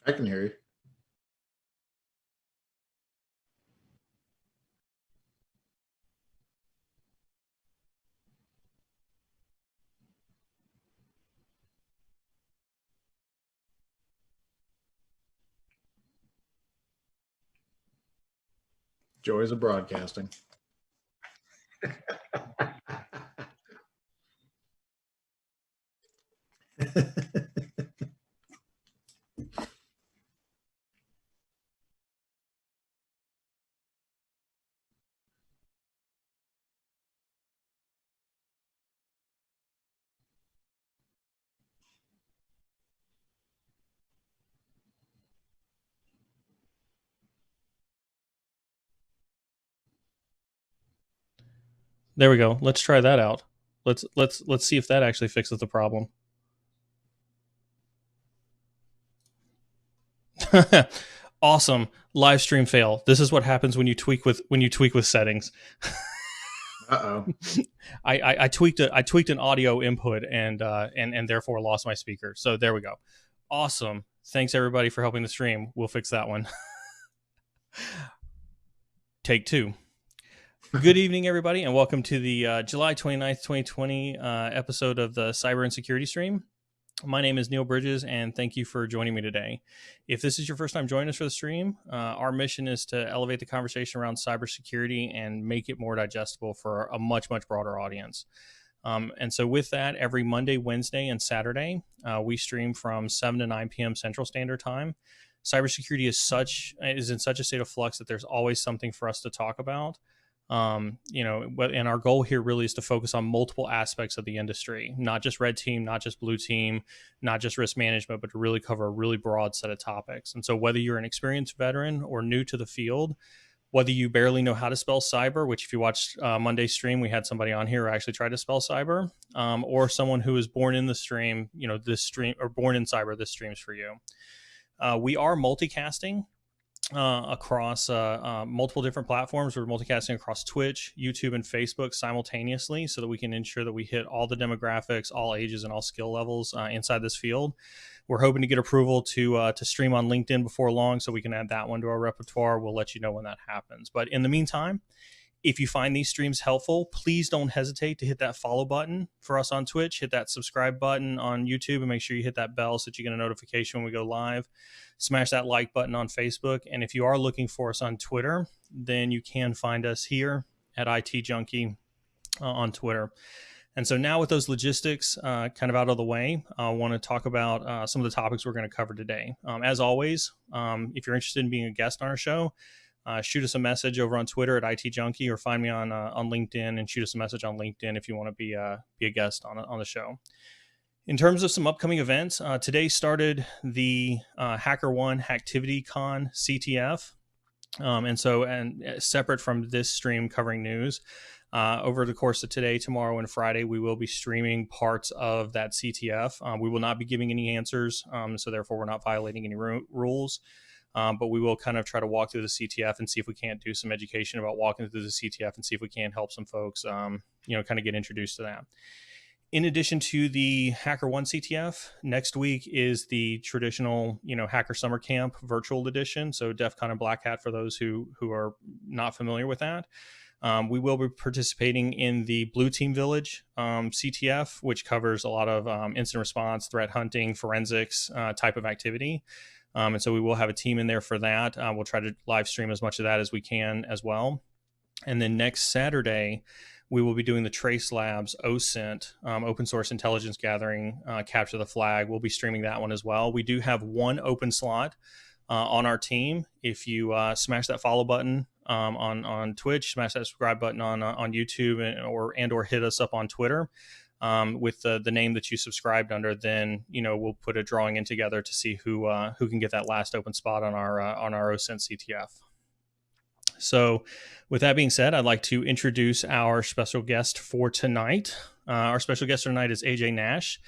I can hear you. Joys of broadcasting. There we go. Let's try that out. Let's see if that actually fixes the problem. Awesome. Live stream fail. This is what happens when you tweak with settings. Uh-oh. I tweaked an audio input and therefore lost my speaker. So there we go. Awesome. Thanks everybody for helping the stream. We'll fix that one. Take two. Good evening, everybody, and welcome to the July 29th, 2020 episode of the Cyber and Security Stream. My name is Neil Bridges, and thank you for joining me today. If this is your first time joining us for the stream, our mission is to elevate the conversation around cybersecurity and make it more digestible for a much, much broader audience. And so with that, every Monday, Wednesday, and Saturday, we stream from 7 to 9 p.m. Central Standard Time. Cybersecurity is in such a state of flux that there's always something for us to talk about. And our goal here really is to focus on multiple aspects of the industry, not just red team, not just blue team, not just risk management, but to really cover a really broad set of topics. And so whether you're an experienced veteran or new to the field, whether you barely know how to spell cyber, which if you watched Monday's stream, we had somebody on here who actually tried to spell cyber, or someone who was born in the stream, this stream, or born in cyber, this stream's for you. We are multicasting across multiple different platforms. We're multicasting across Twitch, YouTube, and Facebook simultaneously so that we can ensure that we hit all the demographics, all ages, and all skill levels inside this field. We're hoping to get approval to stream on LinkedIn before long so we can add that one to our repertoire. We'll let you know when that happens. But in the meantime, if you find these streams helpful, please don't hesitate to hit that follow button for us on Twitch, hit that subscribe button on YouTube, and make sure you hit that bell so that you get a notification when we go live. Smash that like button on Facebook. And if you are looking for us on Twitter, then you can find us here at IT Junkie on Twitter. And so now with those logistics kind of out of the way, I want to talk about some of the topics we're going to cover today. As always, if you're interested in being a guest on our show, shoot us a message over on Twitter at IT Junkie, or find me on LinkedIn and shoot us a message on LinkedIn if you want to be a guest on the show. In terms of some upcoming events, today started the HackerOne HacktivityCon CTF. And separate from this stream covering news, over the course of today, tomorrow, and Friday, we will be streaming parts of that CTF. We will not be giving any answers, so therefore we're not violating any rules. But we will kind of try to walk through the CTF and see if we can't do some education about walking through the CTF and see if we can help some folks, kind of get introduced to that. In addition to the HackerOne CTF, next week is the traditional, Hacker Summer Camp virtual edition. So DEF CON and Black Hat for those who are not familiar with that. We will be participating in the Blue Team Village CTF, which covers a lot of incident response, threat hunting, forensics type of activity. And so we will have a team in there for that. We'll try to live stream as much of that as we can as well. And then next Saturday, we will be doing the Trace Labs OSINT, open source intelligence gathering, capture the flag. We'll be streaming that one as well. We do have one open slot on our team. If you smash that follow button on Twitch, smash that subscribe button on YouTube, or hit us up on Twitter with the name that you subscribed under, then we'll put a drawing in together to see who can get that last open spot on our OSINT CTF. So with that being said, I'd like to introduce our special guest for tonight. Our special guest tonight is AJ Nash.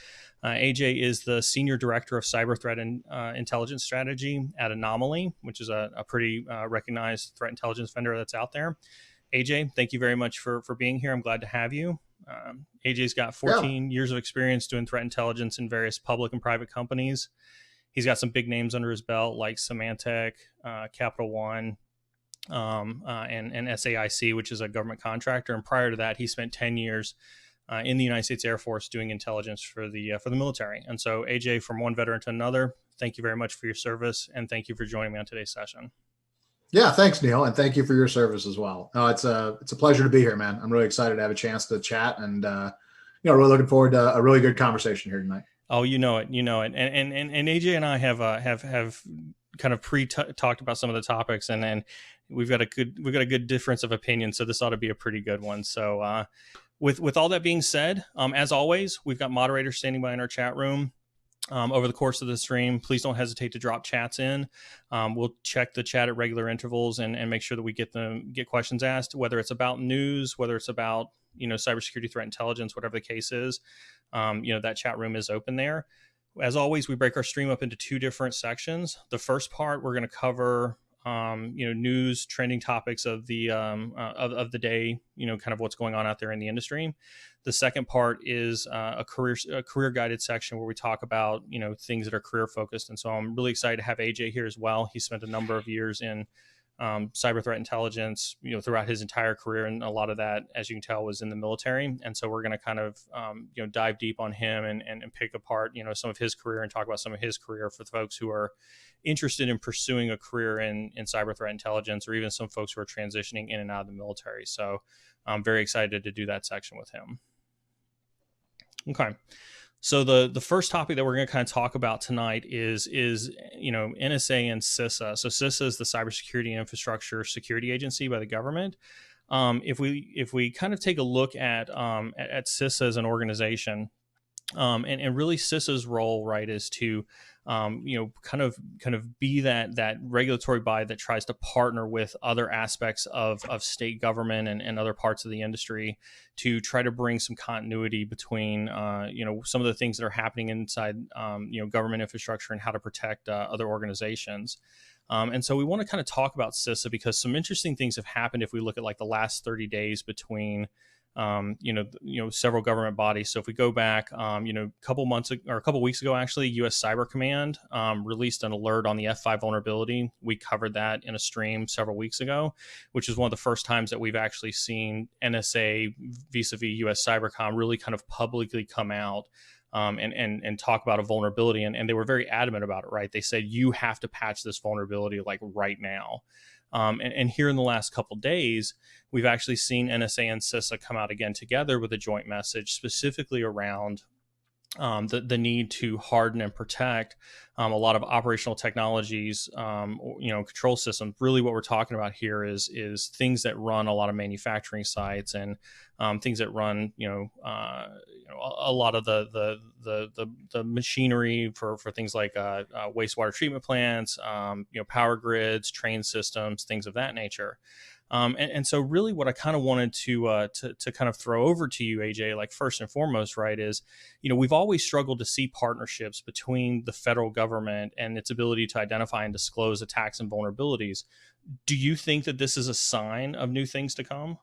AJ is the Senior Director of Cyber Threat and Intelligence Strategy at Anomaly, which is a pretty recognized threat intelligence vendor that's out there. AJ, thank you very much for being here. I'm glad to have you. AJ's got 14 years of experience doing threat intelligence in various public and private companies. He's got some big names under his belt like Symantec, Capital One, and SAIC, which is a government contractor. And prior to that, he spent 10 years in the United States Air Force doing intelligence for the military. And so, AJ, from one veteran to another, thank you very much for your service, and thank you for joining me on today's session. Yeah, thanks, Neil, and thank you for your service as well. No, it's a pleasure to be here, man. I'm really excited to have a chance to chat, and really looking forward to a really good conversation here tonight. Oh, you know it, and AJ and I have kind of talked about some of the topics, and we've got a good difference of opinion. So this ought to be a pretty good one. So with all that being said, as always, we've got moderators standing by in our chat room. Over the course of the stream, please don't hesitate to drop chats in. We'll check the chat at regular intervals and make sure that we get questions asked, whether it's about news, whether it's about cybersecurity threat intelligence, whatever the case is. That chat room is open there. As always, we break our stream up into two different sections. The first part, we're going to cover news, trending topics of the of the day, kind of what's going on out there in the industry. The second part is a career guided section where we talk about things that are career focused. And so I'm really excited to have AJ here as well. He spent a number of years in cyber threat intelligence, throughout his entire career, and a lot of that, as you can tell, was in the military. And so we're going to kind of dive deep on him and pick apart some of his career and talk about some of his career for the folks who are interested in pursuing a career in cyber threat intelligence, or even some folks who are transitioning in and out of the military. So I'm very excited to do that section with him. Okay. So the first topic that we're going to kind of talk about tonight is NSA and CISA. So CISA is the Cybersecurity Infrastructure Security Agency by the government. If we kind of take a look at CISA as an organization, and really CISA's role, right, is to kind of be that regulatory body that tries to partner with other aspects of state government and other parts of the industry to try to bring some continuity between some of the things that are happening inside government infrastructure and how to protect other organizations. And so we want to kind of talk about CISA because some interesting things have happened if we look at like the last 30 days between several government bodies. So if we go back, a couple weeks ago, actually, U.S. Cyber Command released an alert on the F5 vulnerability. We covered that in a stream several weeks ago, which is one of the first times that we've actually seen NSA vis-a-vis U.S. Cybercom really kind of publicly come out and talk about a vulnerability. And they were very adamant about it, right? They said, you have to patch this vulnerability like right now. And here in the last couple of days, we've actually seen NSA and CISA come out again together with a joint message specifically around the need to harden and protect a lot of operational technologies, control systems. Really what we're talking about here is things that run a lot of manufacturing sites and things that run, a lot of the machinery for things like wastewater treatment plants, power grids, train systems, things of that nature. And so really what I kind of wanted to kind of throw over to you, AJ, like first and foremost, right, is, we've always struggled to see partnerships between the federal government and its ability to identify and disclose attacks and vulnerabilities. Do you think that this is a sign of new things to come?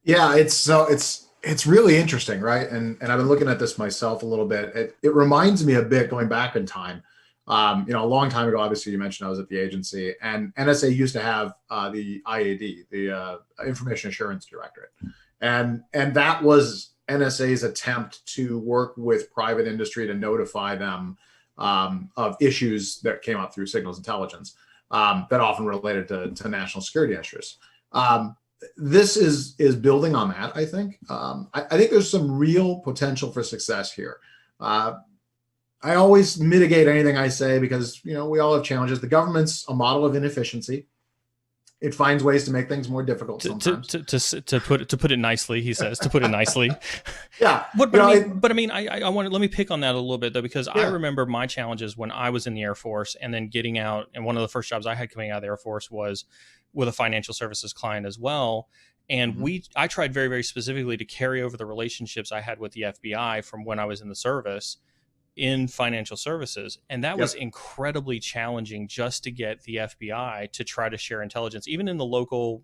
Yeah, it's really interesting, right? And I've been looking at this myself a little bit. It reminds me a bit going back in time. A long time ago, obviously, you mentioned I was at the agency, and NSA used to have the IAD, the Information Assurance Directorate, and that was NSA's attempt to work with private industry to notify them of issues that came up through signals intelligence that often related to national security interests. This is building on that, I think. I think there's some real potential for success here. I always mitigate anything I say because, we all have challenges. The government's a model of inefficiency. It finds ways to make things more difficult sometimes. To put it nicely, he says, to put it nicely. Yeah. But I mean, I want to, let me pick on that a little bit though, because I remember my challenges when I was in the Air Force and then getting out. And one of the first jobs I had coming out of the Air Force was with a financial services client as well. And I tried very, very specifically to carry over the relationships I had with the FBI from when I was in the service in financial services. And that was incredibly challenging just to get the FBI to try to share intelligence, even in the local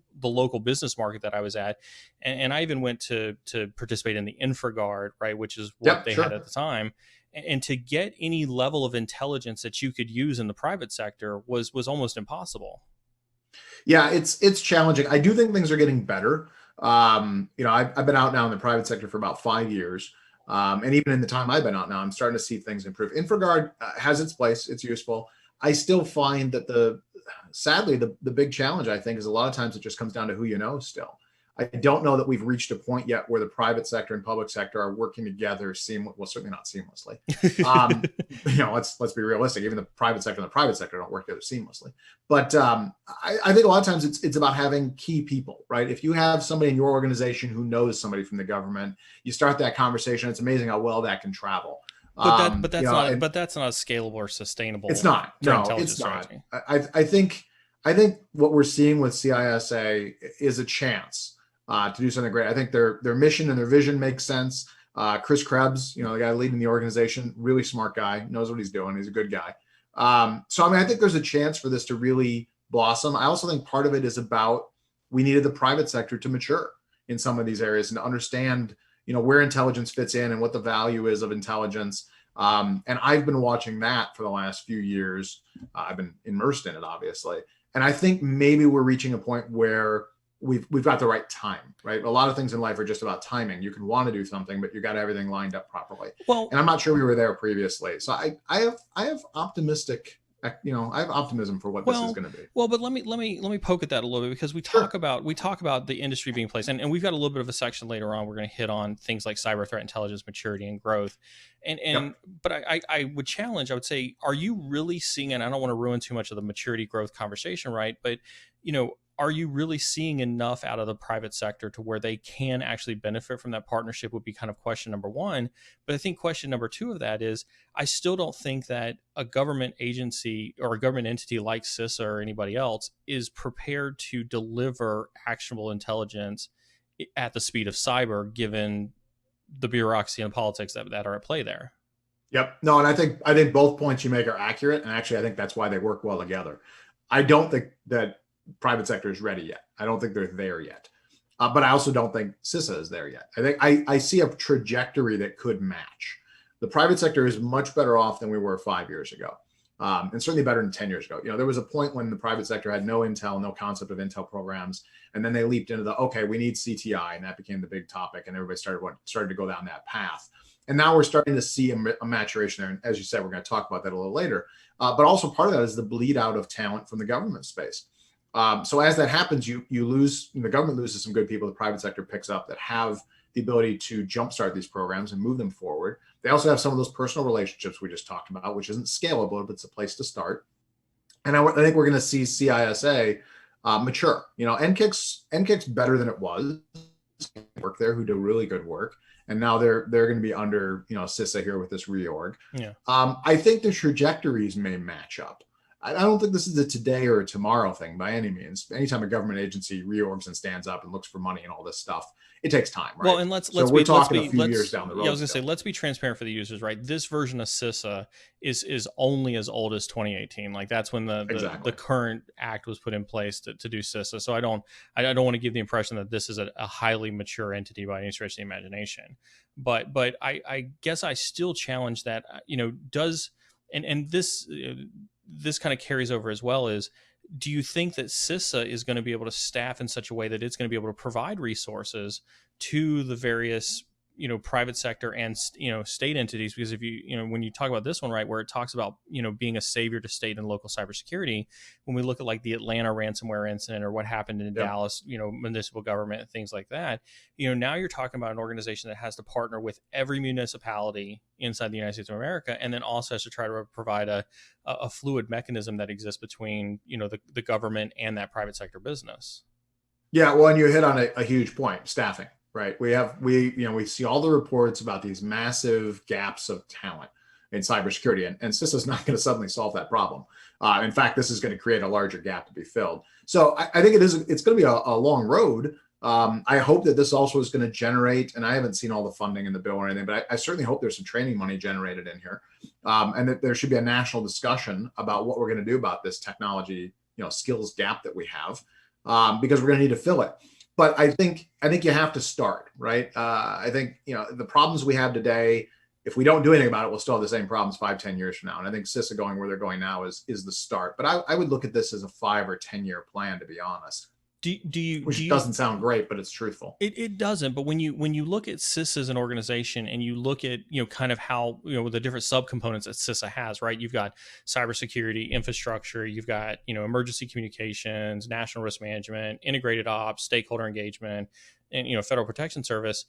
business market that I was at. And I even went to participate in the InfraGard, right, which is what they had at the time. and to get any level of intelligence that you could use in the private sector was almost impossible. Yeah, it's challenging. I do think things are getting better. I've been out now in the private sector for about 5 years. And even in the time I've been out now, I'm starting to see things improve. InfraGard has its place, it's useful. I still find that sadly, the big challenge, I think, is a lot of times it just comes down to who you know still. I don't know that we've reached a point yet where the private sector and public sector are working together well, certainly not seamlessly. Let's be realistic. Even the private sector and the private sector don't work together seamlessly. But I think a lot of times it's about having key people, right? If you have somebody in your organization who knows somebody from the government, you start that conversation. It's amazing how well that can travel. But that's not a scalable or sustainable. It's not. No, it's not. I think what we're seeing with CISA is a chance to do something great. I think their mission and their vision makes sense. Chris Krebs, the guy leading the organization, really smart guy, knows what he's doing. He's a good guy. I think there's a chance for this to really blossom. I also think part of it is about we needed the private sector to mature in some of these areas and to understand, where intelligence fits in and what the value is of intelligence. And I've been watching that for the last few years. I've been immersed in it, obviously. And I think maybe we're reaching a point where we've got the right time, right? A lot of things in life are just about timing. You can want to do something, but you got everything lined up properly. Well, and I'm not sure we were there previously. So I have optimism for what this is going to be. Well, but let me poke at that a little bit, because we talk about the industry being placed, and we've got a little bit of a section later on. We're going to hit on things like cyber threat intelligence, maturity, and growth. But I would challenge. I would say, are you really seeing? And I don't want to ruin too much of the maturity growth conversation, right? But are you really seeing enough out of the private sector to where they can actually benefit from that partnership, would be kind of question number one. But I think question number two of that is, I still don't think that a government agency or a government entity like CISA or anybody else is prepared to deliver actionable intelligence at the speed of cyber, given the bureaucracy and politics that are at play there. Yep. No, and I think both points you make are accurate. And actually, I think that's why they work well together. I don't think that private sector is ready yet. I don't think they're there yet. But I also don't think CISA is there yet. I think I see a trajectory that could match. The private sector is much better off than we were 5 years ago. And certainly better than 10 years ago. There was a point when the private sector had no intel, no concept of intel programs. And then they leaped into we need CTI. And that became the big topic. And everybody started to go down that path. And now we're starting to see a maturation there. And as you said, we're going to talk about that a little later. But also part of that is the bleed out of talent from the government space. So as that happens, the government loses some good people. The private sector picks up that have the ability to jumpstart these programs and move them forward. They also have some of those personal relationships we just talked about, which isn't scalable, but it's a place to start. And I think we're going to see CISA mature. NCIC's better than it was. Work there who do really good work. And now they're going to be under, CISA here with this reorg. Yeah. I think the trajectories may match up. I don't think this is a today or a tomorrow thing by any means. Anytime a government agency reorgs and stands up and looks for money and all this stuff, it takes time, right? Well, and let's a few years down the road. Yeah, I was going to say, let's be transparent for the users, right? This version of CISA is only as old as 2018. Like that's when the current act was put in place to do CISA. So I don't want to give the impression that this is a highly mature entity by any stretch of the imagination. But I guess I still challenge that. This kind of carries over as well. Is, do you think that CISA is going to be able to staff in such a way that it's going to be able to provide resources to the various private sector and state entities? Because if when you talk about this one, right, where it talks about being a savior to state and local cybersecurity, when we look at like the Atlanta ransomware incident or what happened in Dallas, municipal government and things like that, now you're talking about an organization that has to partner with every municipality inside the United States of America, and then also has to try to provide a fluid mechanism that exists between the government and that private sector business. Yeah, well, and you hit on a huge point: staffing. Right. We see all the reports about these massive gaps of talent in cybersecurity, and CISA is not going to suddenly solve that problem. In fact, this is going to create a larger gap to be filled. So I think it's going to be a long road. I hope that this also is going to generate, and I haven't seen all the funding in the bill or anything, but I certainly hope there's some training money generated in here, and that there should be a national discussion about what we're going to do about this technology, skills gap that we have, because we're going to need to fill it. But I think you have to start, right? I think, the problems we have today, if we don't do anything about it, we'll still have the same problems 5-10 years from now. And I think CISA going where they're going now is the start. But I would look at this as a 5 or 10 year plan, to be honest. Which doesn't sound great, but it's truthful. It doesn't. But when you look at CISA as an organization, and you look at kind of how the different subcomponents that CISA has, right? You've got cybersecurity, infrastructure, you've got emergency communications, national risk management, integrated ops, stakeholder engagement, and Federal Protection Service.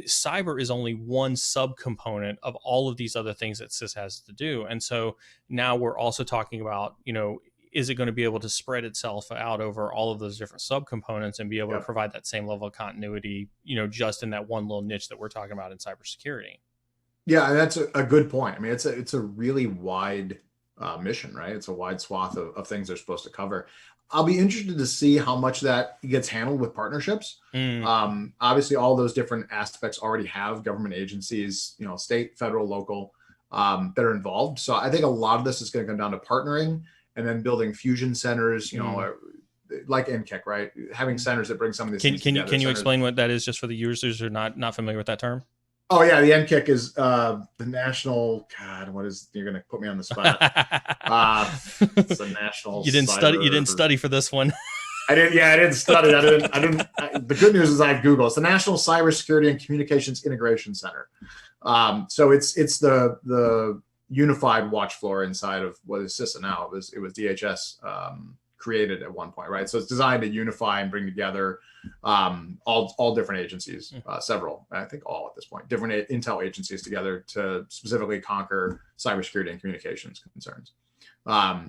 Cyber is only one subcomponent of all of these other things that CISA has to do. And so now we're also talking about is it going to be able to spread itself out over all of those different subcomponents and be able to provide that same level of continuity, just in that one little niche that we're talking about in cybersecurity? Yeah, and that's a good point. I mean, it's a really wide mission, right? It's a wide swath of things they're supposed to cover. I'll be interested to see how much that gets handled with partnerships. Obviously, all those different aspects already have government agencies, state, federal, local, that are involved. So I think a lot of this is going to come down to partnering, and then building fusion centers, like NKIC, right? Having centers that bring some of these things together. Can you explain what that is, just for the users who are not familiar with that term? Oh yeah, the NKIC is the national. God, you're going to put me on the spot? It's the national. You didn't study for this one. I didn't study. The good news is I have Google. It's the National Cybersecurity and Communications Integration Center. So it's the unified watch floor inside of what is CISA now. It was DHS created at one point, right? So it's designed to unify and bring together all different agencies, several, I think all at this point, different intel agencies together to specifically conquer cybersecurity and communications concerns.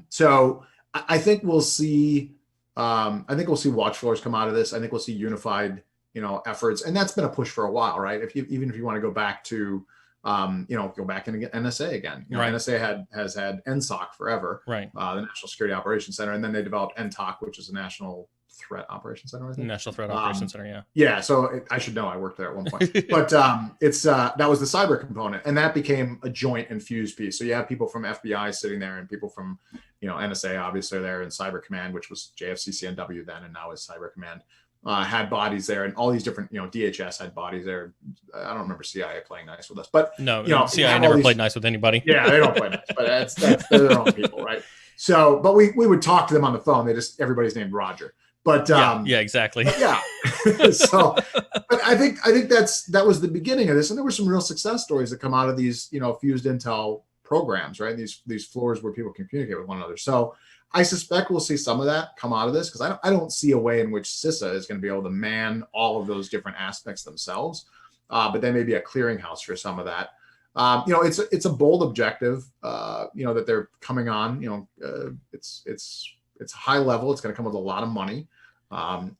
So I think we'll see. Watch floors come out of this. I think we'll see unified, efforts, and that's been a push for a while, right? Even if you want to go back to go back and get NSA again. Right. NSA has had NSOC forever, right? The National Security Operations Center, and then they developed NTOC, which is the National Threat Operations Center. I think. National Threat Operations Center, yeah. Yeah, so I should know. I worked there at one point, but it's that was the cyber component, and that became a joint and fused piece. So you have people from FBI sitting there, and people from NSA obviously are there, and Cyber Command, which was JFCCNW then, and now is Cyber Command. Had bodies there, and all these different, DHS had bodies there. I don't remember CIA playing nice with us, but no, CIA never played nice with anybody. Yeah, they don't play nice, but they're their own people, right? So, but we would talk to them on the phone. Everybody's named Roger, but yeah, exactly. Yeah. So, but I think that was the beginning of this, and there were some real success stories that come out of these, fused intel programs, right? These floors where people can communicate with one another. So I suspect we'll see some of that come out of this, because I don't see a way in which CISA is going to be able to man all of those different aspects themselves. But they may be a clearinghouse for some of that. It's a bold objective, that they're coming on. It's high level. It's going to come with a lot of money,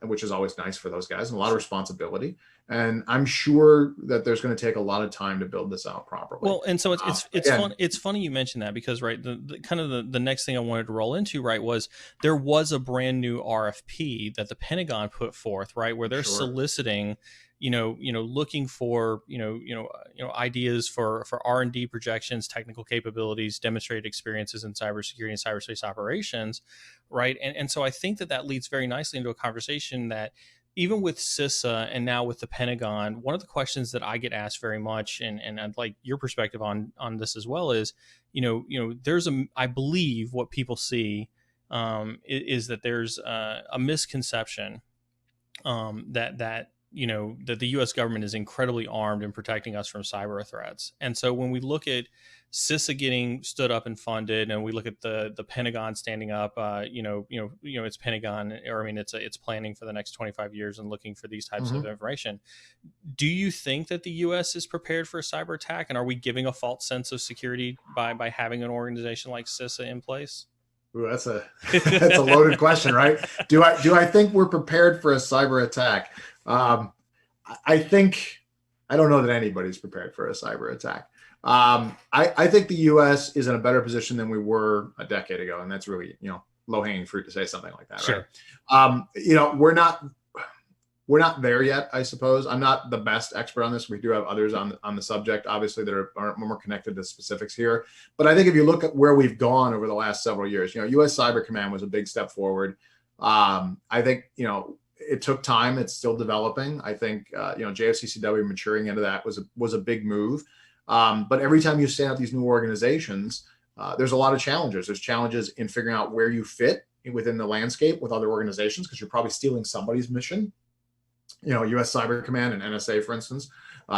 which is always nice for those guys, and a lot of responsibility. And I'm sure that there's going to take a lot of time to build this out properly. Well, and so it's funny you mentioned that, because right, the next thing I wanted to roll into, right, was there was a brand new RFP that the Pentagon put forth, right, where they're soliciting, looking for ideas for R&D projections, technical capabilities, demonstrated experiences in cybersecurity and cyberspace operations, right, and so I think that leads very nicely into a conversation that, even with CISA and now with the Pentagon, one of the questions that I get asked very much, and I'd like your perspective on this as well, is, I believe what people see is that there's a misconception that the U.S. government is incredibly armed in protecting us from cyber threats. And so when we look at CISA getting stood up and funded, and we look at the Pentagon standing up, it's Pentagon, or I mean, it's planning for the next 25 years and looking for these types of information. Do you think that the U.S. is prepared for a cyber attack, and are we giving a false sense of security by having an organization like CISA in place? Ooh, that's a loaded question, right? Do I think we're prepared for a cyber attack? I don't know that anybody's prepared for a cyber attack. I think the U.S. is in a better position than we were a decade ago, and that's really, low hanging fruit to say something like that, sure. Right? We're not there yet, I suppose. I'm not the best expert on this. We do have others on the subject, obviously, that are more connected to specifics here. But I think if you look at where we've gone over the last several years, U.S. Cyber Command was a big step forward. I think, it took time. It's still developing. I think, JFCCW maturing into that was a big move. But every time you stand up these new organizations, there's a lot of challenges. There's challenges in figuring out where you fit within the landscape with other organizations, because you're probably stealing somebody's mission. US Cyber Command and NSA, for instance,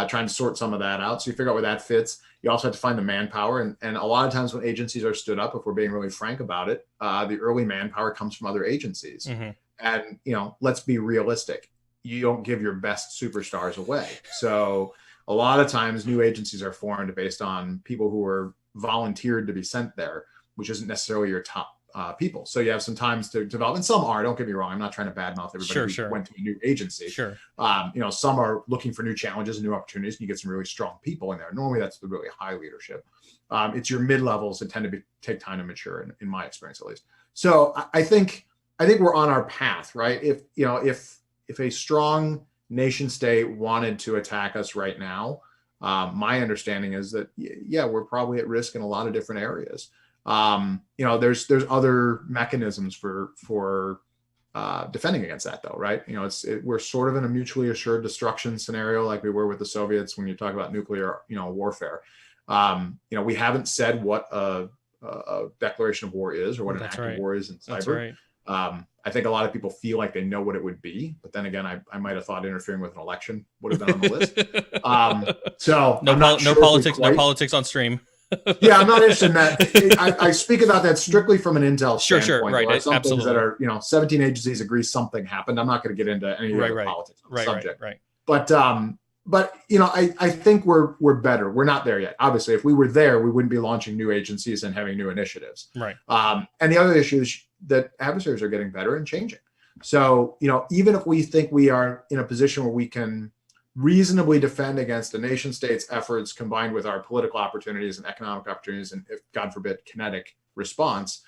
trying to sort some of that out. So you figure out where that fits. You also have to find the manpower. And a lot of times when agencies are stood up, if we're being really frank about it, the early manpower comes from other agencies. Mm-hmm. And, let's be realistic. You don't give your best superstars away. So a lot of times new agencies are formed based on people who are volunteered to be sent there, which isn't necessarily your top people. So you have some times to develop, and some are, don't get me wrong, I'm not trying to badmouth everybody who went to a new agency. Sure. Some are looking for new challenges and new opportunities, and you get some really strong people in there. Normally that's the really high leadership. It's your mid-levels that tend to take time to mature, in my experience at least. So I think we're on our path, right? If a strong nation state wanted to attack us right now, my understanding is that, we're probably at risk in a lot of different areas. There's other mechanisms for defending against that, though, right? We're sort of in a mutually assured destruction scenario like we were with the Soviets when you talk about nuclear, warfare. We haven't said what a declaration of war is or what an act of war is in cyber. That's right. I think a lot of people feel like they know what it would be, but then again, I might have thought interfering with an election would have been on the list. So no politics on stream. Yeah, I'm not interested in that. I speak about that strictly from an intel standpoint. Sure, right. There are some Absolutely. things that are, 17 agencies agree something happened. I'm not going to get into any of the politics on the subject. Right. But I think we're better. We're not there yet. Obviously, if we were there, we wouldn't be launching new agencies and having new initiatives. Right. And the other issue is that adversaries are getting better and changing. So, even if we think we are in a position where we can reasonably defend against a nation state's efforts combined with our political opportunities and economic opportunities, and if God forbid, kinetic response,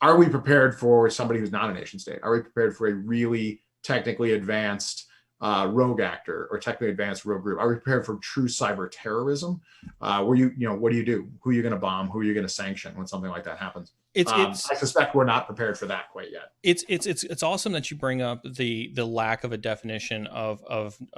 are we prepared for somebody who's not a nation state? Are we prepared for a really technically advanced rogue actor or technically advanced rogue group? Are we prepared for true cyber terrorism? Where what do you do? Who are you going to bomb? Who are you going to sanction when something like that happens? I suspect we're not prepared for that quite yet. It's awesome that you bring up the lack of a definition of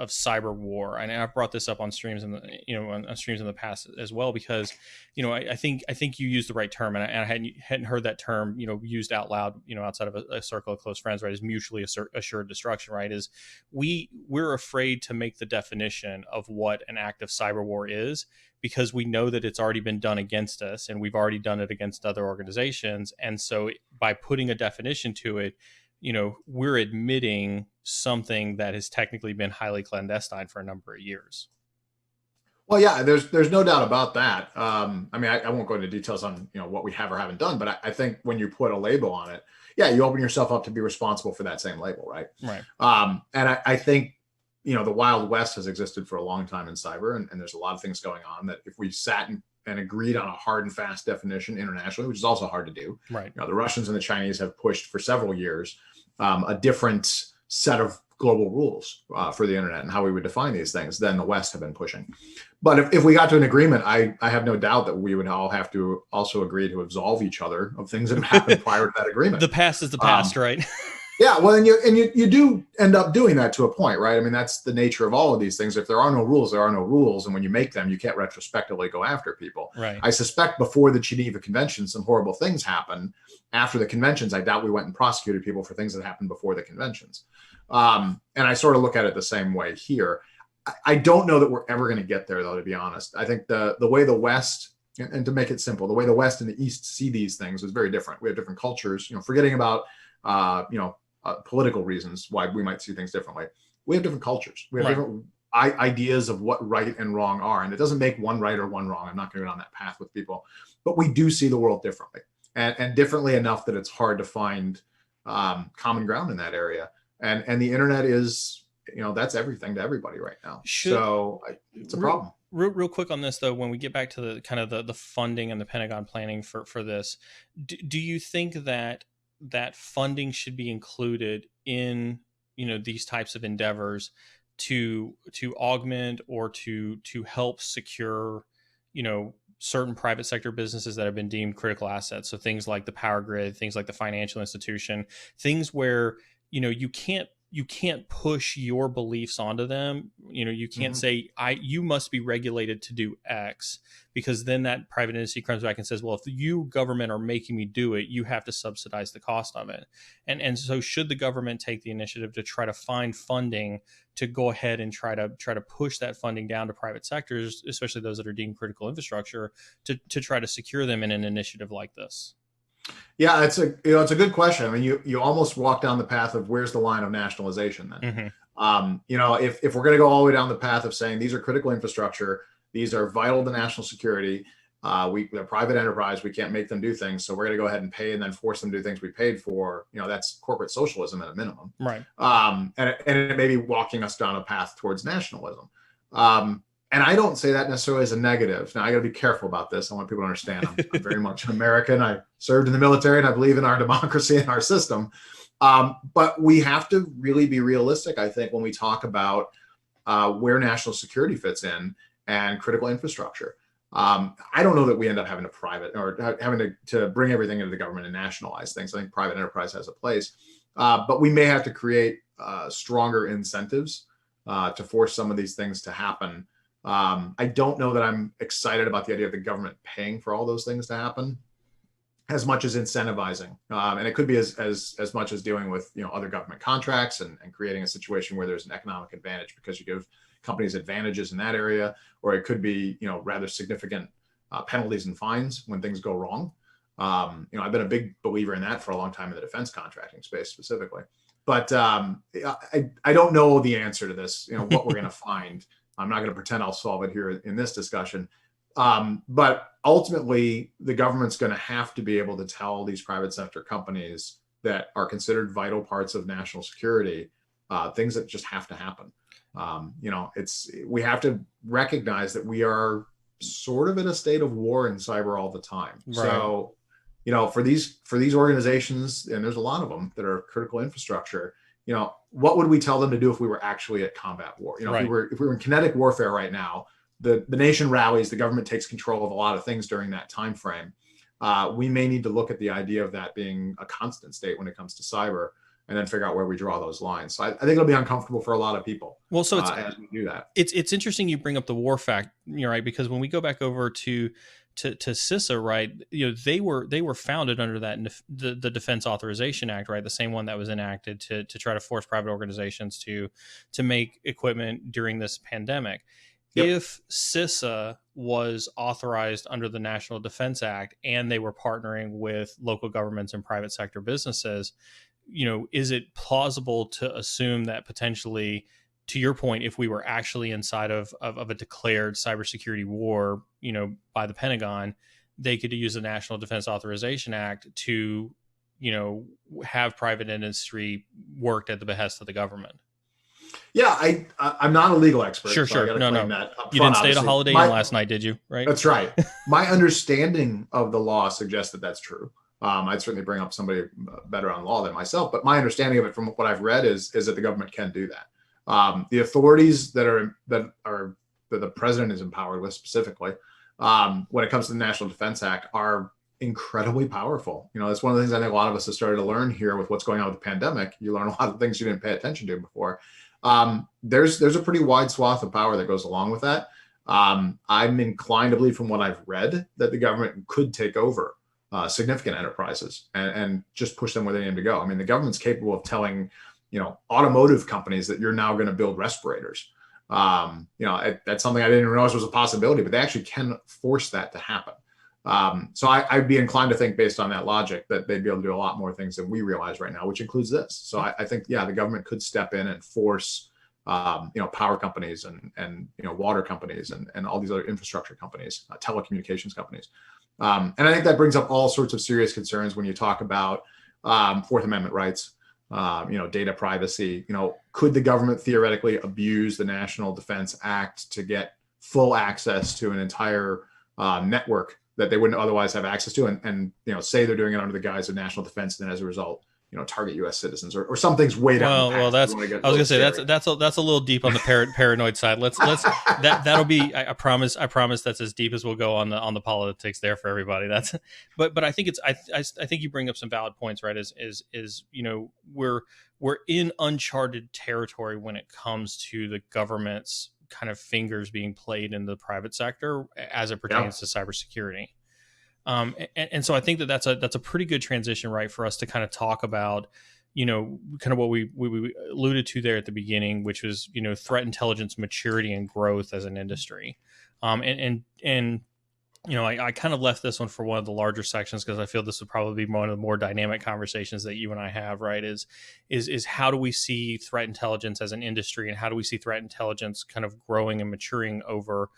cyber war, and I've brought this up on streams on streams in the past as well, because I think you used the right term, and I hadn't heard that term used out loud outside of a circle of close friends, right? Is mutually assured destruction, right? Is we're afraid to make the definition of what an act of cyber war is, because we know that it's already been done against us, and we've already done it against other organizations. And so by putting a definition to it, we're admitting something that has technically been highly clandestine for a number of years. Well, yeah, there's no doubt about that. I won't go into details on what we have or haven't done, but I think when you put a label on it, you open yourself up to be responsible for that same label, right? Right. And I think the Wild West has existed for a long time in cyber, and there's a lot of things going on that if we sat and agreed on a hard and fast definition internationally, which is also hard to do. Right. The Russians and the Chinese have pushed for several years a different set of global rules for the internet and how we would define these things than the West have been pushing. But if we got to an agreement, I have no doubt that we would all have to also agree to absolve each other of things that have happened prior to that agreement. The past is the past, right? Yeah, well, and you do end up doing that to a point, right? I mean, that's the nature of all of these things. If there are no rules, there are no rules. And when you make them, you can't retrospectively go after people. Right. I suspect before the Geneva Convention, some horrible things happened. After the conventions, I doubt we went and prosecuted people for things that happened before the conventions. And I sort of look at it the same way here. I don't know that we're ever going to get there, though, to be honest. I think the way the West, and to make it simple, the way the West and the East see these things is very different. We have different cultures, forgetting about, political reasons why we might see things differently. We have different cultures. We have different ideas of what right and wrong are. And it doesn't make one right or one wrong. I'm not going to go down that path with people, but we do see the world differently and differently enough that it's hard to find common ground in that area. And the internet is, that's everything to everybody right now. It's a problem. Real quick on this, though, when we get back to the kind of the funding and the Pentagon planning for this, do you think that funding should be included in these types of endeavors to augment or to help secure certain private sector businesses that have been deemed critical assets? So things like the power grid, things like the financial institution, things where you can't you can't push your beliefs onto them. You can't say you must be regulated to do X, because then that private entity comes back and says, well, if you government are making me do it, you have to subsidize the cost of it. And so should the government take the initiative to try to find funding to go ahead and try to push that funding down to private sectors, especially those that are deemed critical infrastructure, to try to secure them in an initiative like this? Yeah, it's a good question. I mean, you almost walk down the path of where's the line of nationalization then? If we're going to go all the way down the path of saying these are critical infrastructure, these are vital to national security, they're private enterprise, we can't make them do things, so we're going to go ahead and pay and then force them to do things we paid for. That's corporate socialism at a minimum, right? And it may be walking us down a path towards nationalism. And I don't say that necessarily as a negative. Now, I got to be careful about this. I want people to understand I'm very much an American. I served in the military and I believe in our democracy and our system. But we have to really be realistic, I think, when we talk about where national security fits in and critical infrastructure. I don't know that we end up having to private or having to bring everything into the government and nationalize things. I think private enterprise has a place. But we may have to create stronger incentives to force some of these things to happen. I don't know that I'm excited about the idea of the government paying for all those things to happen as much as incentivizing. And it could be as much as dealing with other government contracts and creating a situation where there's an economic advantage because you give companies advantages in that area, or it could be rather significant penalties and fines when things go wrong. I've been a big believer in that for a long time in the defense contracting space specifically. But I don't know the answer to this, what we're going to find. I'm not going to pretend I'll solve it here in this discussion. But ultimately, the government's going to have to be able to tell these private sector companies that are considered vital parts of national security, things that just have to happen. We have to recognize that we are sort of in a state of war in cyber all the time. Right. So, for these organizations, and there's a lot of them that are critical infrastructure, what would we tell them to do if we were actually at combat war? Right. if we were in kinetic warfare right now, the nation rallies, the government takes control of a lot of things during that time frame. We may need to look at the idea of that being a constant state when it comes to cyber, and then figure out where we draw those lines. So I think it'll be uncomfortable for a lot of people. Well, so as we do that, it's interesting you bring up the war fact, right? Because when we go back over to CISA, right, they were founded under the Defense Authorization Act, right, the same one that was enacted to try to force private organizations to make equipment during this pandemic. Yep. If CISA was authorized under the National Defense Act and they were partnering with local governments and private sector businesses, is it plausible to assume that potentially, to your point, if we were actually inside of a declared cybersecurity war, by the Pentagon, they could use the National Defense Authorization Act to, have private industry worked at the behest of the government? Yeah, I'm not a legal expert. Sure. So No. You didn't stay at a Holiday Inn last night, did you? Right. That's right. My understanding of the law suggests that that's true. I'd certainly bring up somebody better on law than myself, but my understanding of it from what I've read is that the government can do that. The authorities that the president is empowered with specifically, when it comes to the National Defense Act, are incredibly powerful. That's one of the things I think a lot of us have started to learn here with what's going on with the pandemic. You learn a lot of things you didn't pay attention to before. There's a pretty wide swath of power that goes along with that. I'm inclined to believe from what I've read that the government could take over significant enterprises and just push them where they need to go. I mean, the government's capable of telling, automotive companies that you're now going to build respirators. That's something I didn't even realize was a possibility, but they actually can force that to happen. So I'd be inclined to think, based on that logic, that they'd be able to do a lot more things than we realize right now, which includes this. So I think, the government could step in and force, power companies and water companies and all these other infrastructure companies, telecommunications companies. And I think that brings up all sorts of serious concerns when you talk about Fourth Amendment rights, data privacy. Could the government theoretically abuse the National Defense Act to get full access to an entire network that they wouldn't otherwise have access to, and say they're doing it under the guise of national defense, and then as a result, target U.S. citizens, or some things way down the Well, path. that's, I I was gonna say that's a little deep on the paranoid side. Let's that'll be. I promise that's as deep as we'll go on the politics there for everybody. That's, but I think I think you bring up some valid points, right? Is we're in uncharted territory when it comes to the government's kind of fingers being played in the private sector as it pertains to cybersecurity. And so I think that's a pretty good transition, right, for us to kind of talk about, kind of what we alluded to there at the beginning, which was, threat intelligence maturity and growth as an industry. And I kind of left this one for one of the larger sections because I feel this would probably be one of the more dynamic conversations that you and I have, right? Is how do we see threat intelligence as an industry, and how do we see threat intelligence kind of growing and maturing over,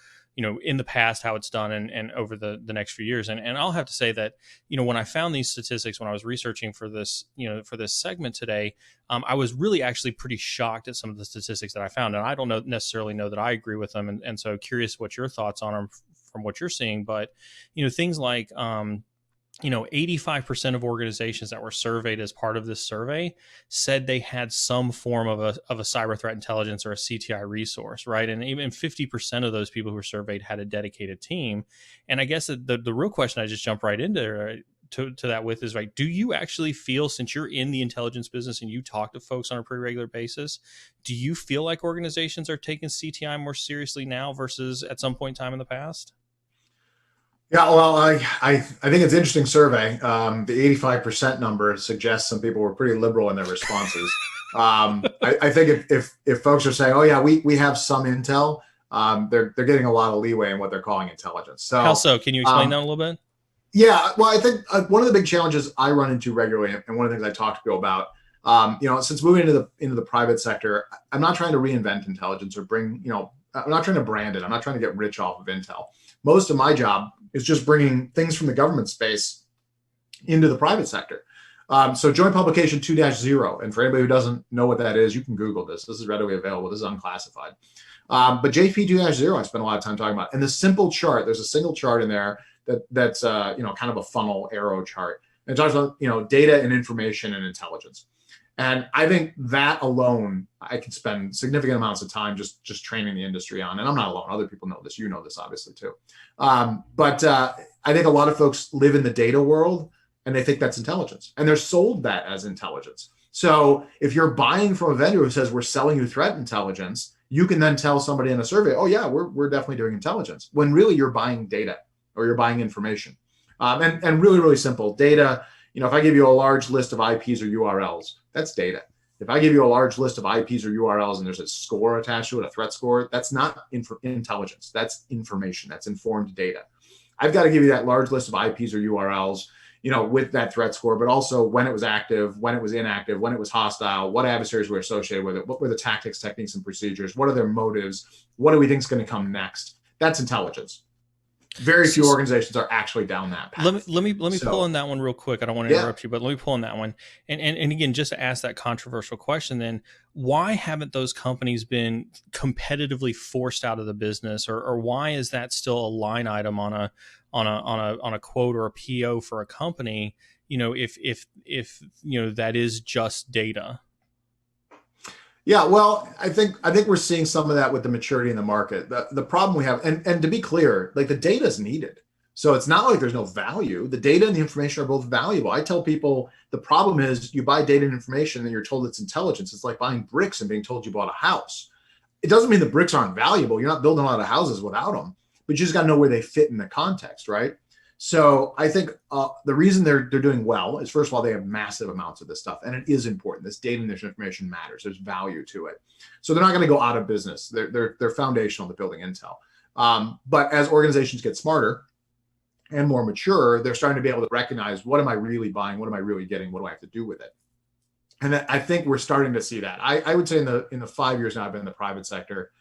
in the past, how it's done, and over the next few years. And I'll have to say that, when I found these statistics, when I was researching for this, for this segment today, I was really actually pretty shocked at some of the statistics that I found. And I don't necessarily know that I agree with them. And so curious what your thoughts on them from what you're seeing. But, things like, 85% of organizations that were surveyed as part of this survey said they had some form of a cyber threat intelligence or a CTI resource, right? And even 50% of those people who were surveyed had a dedicated team. And I guess the real question I just jump right into to that with is, right, do you actually feel, since you're in the intelligence business and you talk to folks on a pretty regular basis, do you feel like organizations are taking CTI more seriously now versus at some point in time in the past? Yeah, well, I think it's an interesting survey. The 85% number suggests some people were pretty liberal in their responses. I think if folks are saying, "Oh yeah, we have some intel," they're getting a lot of leeway in what they're calling intelligence. So how so? Can you explain that a little bit? Yeah, well, I think one of the big challenges I run into regularly, and one of the things I talk to people about, since moving into the private sector, I'm not trying to reinvent intelligence or bring, I'm not trying to brand it. I'm not trying to get rich off of intel. Most of my job is just bringing things from the government space into the private sector. So Joint Publication 2-0, and for anybody who doesn't know what that is, you can Google this. This is readily available. This is unclassified. But JP 2-0, I spent a lot of time talking about. And the simple chart, there's a single chart in there that's kind of a funnel arrow chart. And it talks about, data and information and intelligence. And I think that alone, I could spend significant amounts of time just training the industry on. And I'm not alone. Other people know this. You know this, obviously, too. But I think a lot of folks live in the data world, and they think that's intelligence. And they're sold that as intelligence. So if you're buying from a vendor who says, we're selling you threat intelligence, you can then tell somebody in a survey, oh, yeah, we're definitely doing intelligence, when really you're buying data or you're buying information. And really, really simple. Data, if I give you a large list of IPs or URLs, that's data. If I give you a large list of IPs or URLs and there's a score attached to it, a threat score, that's not intelligence. That's information. That's informed data. I've got to give you that large list of IPs or URLs, with that threat score, but also when it was active, when it was inactive, when it was hostile, what adversaries were associated with it, what were the tactics, techniques, and procedures, what are their motives, what do we think is going to come next? That's intelligence. Very few organizations are actually down that path. Let me pull on that one real quick. I don't want to interrupt you, but let me pull on that one. And again, just to ask that controversial question, then why haven't those companies been competitively forced out of the business, or why is that still a line item on a quote or a PO for a company? If that is just data. Yeah, well, I think we're seeing some of that with the maturity in the market. The problem we have, and to be clear, like, the data is needed. So it's not like there's no value. The data and the information are both valuable. I tell people the problem is you buy data and information and you're told it's intelligence. It's like buying bricks and being told you bought a house. It doesn't mean the bricks aren't valuable. You're not building a lot of houses without them, but you just got to know where they fit in the context, right? So I think the reason they're doing well is, first of all, they have massive amounts of this stuff, and it is important. This data and this information matters. There's value to it. So they're not going to go out of business. They're foundational to building intel. But as organizations get smarter and more mature, they're starting to be able to recognize, what am I really buying? What am I really getting? What do I have to do with it? And I think we're starting to see that. I would say in the 5 years now I've been in the private sector,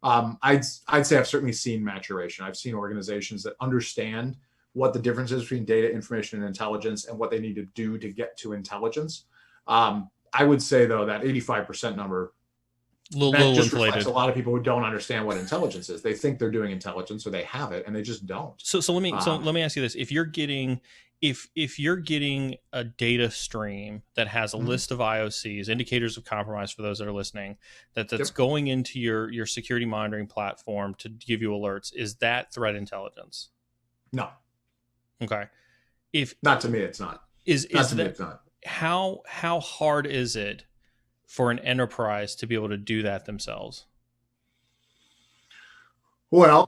I'd say I've certainly seen maturation. I've seen organizations that understand what the difference is between data, information, and intelligence, and what they need to do to get to intelligence. I would say, though, that 85% number That Little just reflects a inflated. lot of people who don't understand what intelligence is. They think they're doing intelligence or they have it, and they just don't. So Um, let me ask you this: if you're getting a data stream that has a mhm. list of IOCs, indicators of compromise for those that are listening, that's Yep. going into your security monitoring platform to give you alerts, is that threat intelligence? No, Okay. If not to me. It's not. Not is to me. that It's not. how hard is it for an enterprise to be able to do that themselves? Well,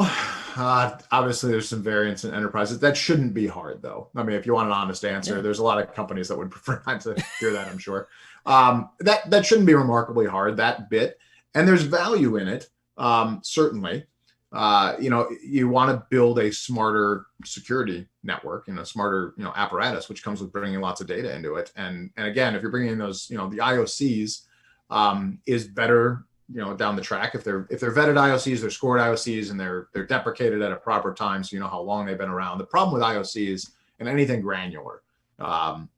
obviously, there's some variance in enterprises. That shouldn't be hard, though. I mean, if you want an honest answer, Yeah. there's a lot of companies that would prefer not to hear that, I'm sure. That shouldn't be remarkably hard, that bit. And there's value in it, certainly. You want to build a smarter security network and a smarter, apparatus, which comes with bringing lots of data into it. And again, if you're bringing in those, the IOCs, is better down the track if they're vetted IOCs, they're scored IOCs, and they're deprecated at a proper time, so you know how long they've been around. The problem with IOCs and anything granular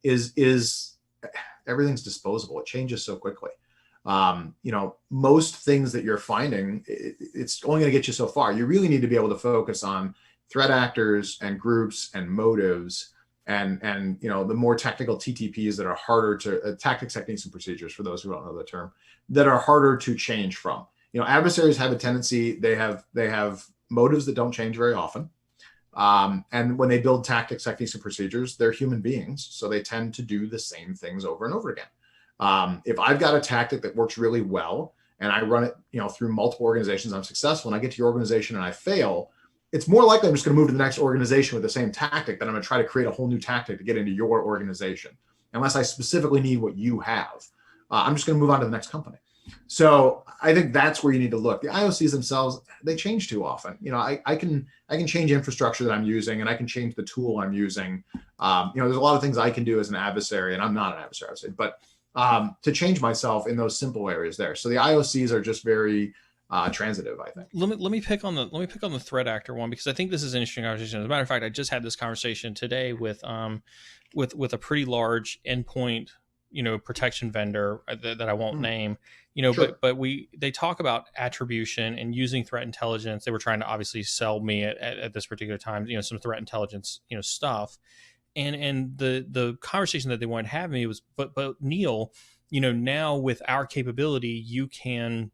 is everything's disposable. It changes so quickly. Most things that you're finding, it's only going to get you so far. You really need to be able to focus on threat actors and groups and motives and the more technical TTPs that are harder to tactics, techniques, and procedures, for those who don't know the term, that are harder to change from. Adversaries have a tendency, they have motives that don't change very often. And when they build tactics, techniques, and procedures, they're human beings, so they tend to do the same things over and over again. If I've got a tactic that works really well and I run it, through multiple organizations, I'm successful, and I get to your organization and I fail, it's more likely I'm just going to move to the next organization with the same tactic than I'm going to try to create a whole new tactic to get into your organization, unless I specifically need what you have. I'm just going to move on to the next company. So I think that's where you need to look. The IOCs themselves, they change too often. I can change infrastructure that I'm using, and I can change the tool I'm using. There's a lot of things I can do as an adversary, and I'm not an adversary, obviously, but to change myself in those simple areas there. So the IOCs are just very transitive, I think. Let me pick on the threat actor one, because I think this is an interesting conversation. As a matter of fact, I just had this conversation today with a pretty large endpoint protection vendor that I won't name. Sure. But they talk about attribution and using threat intelligence. They were trying to obviously sell me at this particular time some threat intelligence stuff, and the conversation that they wanted to have me was, but Neil, now with our capability, you can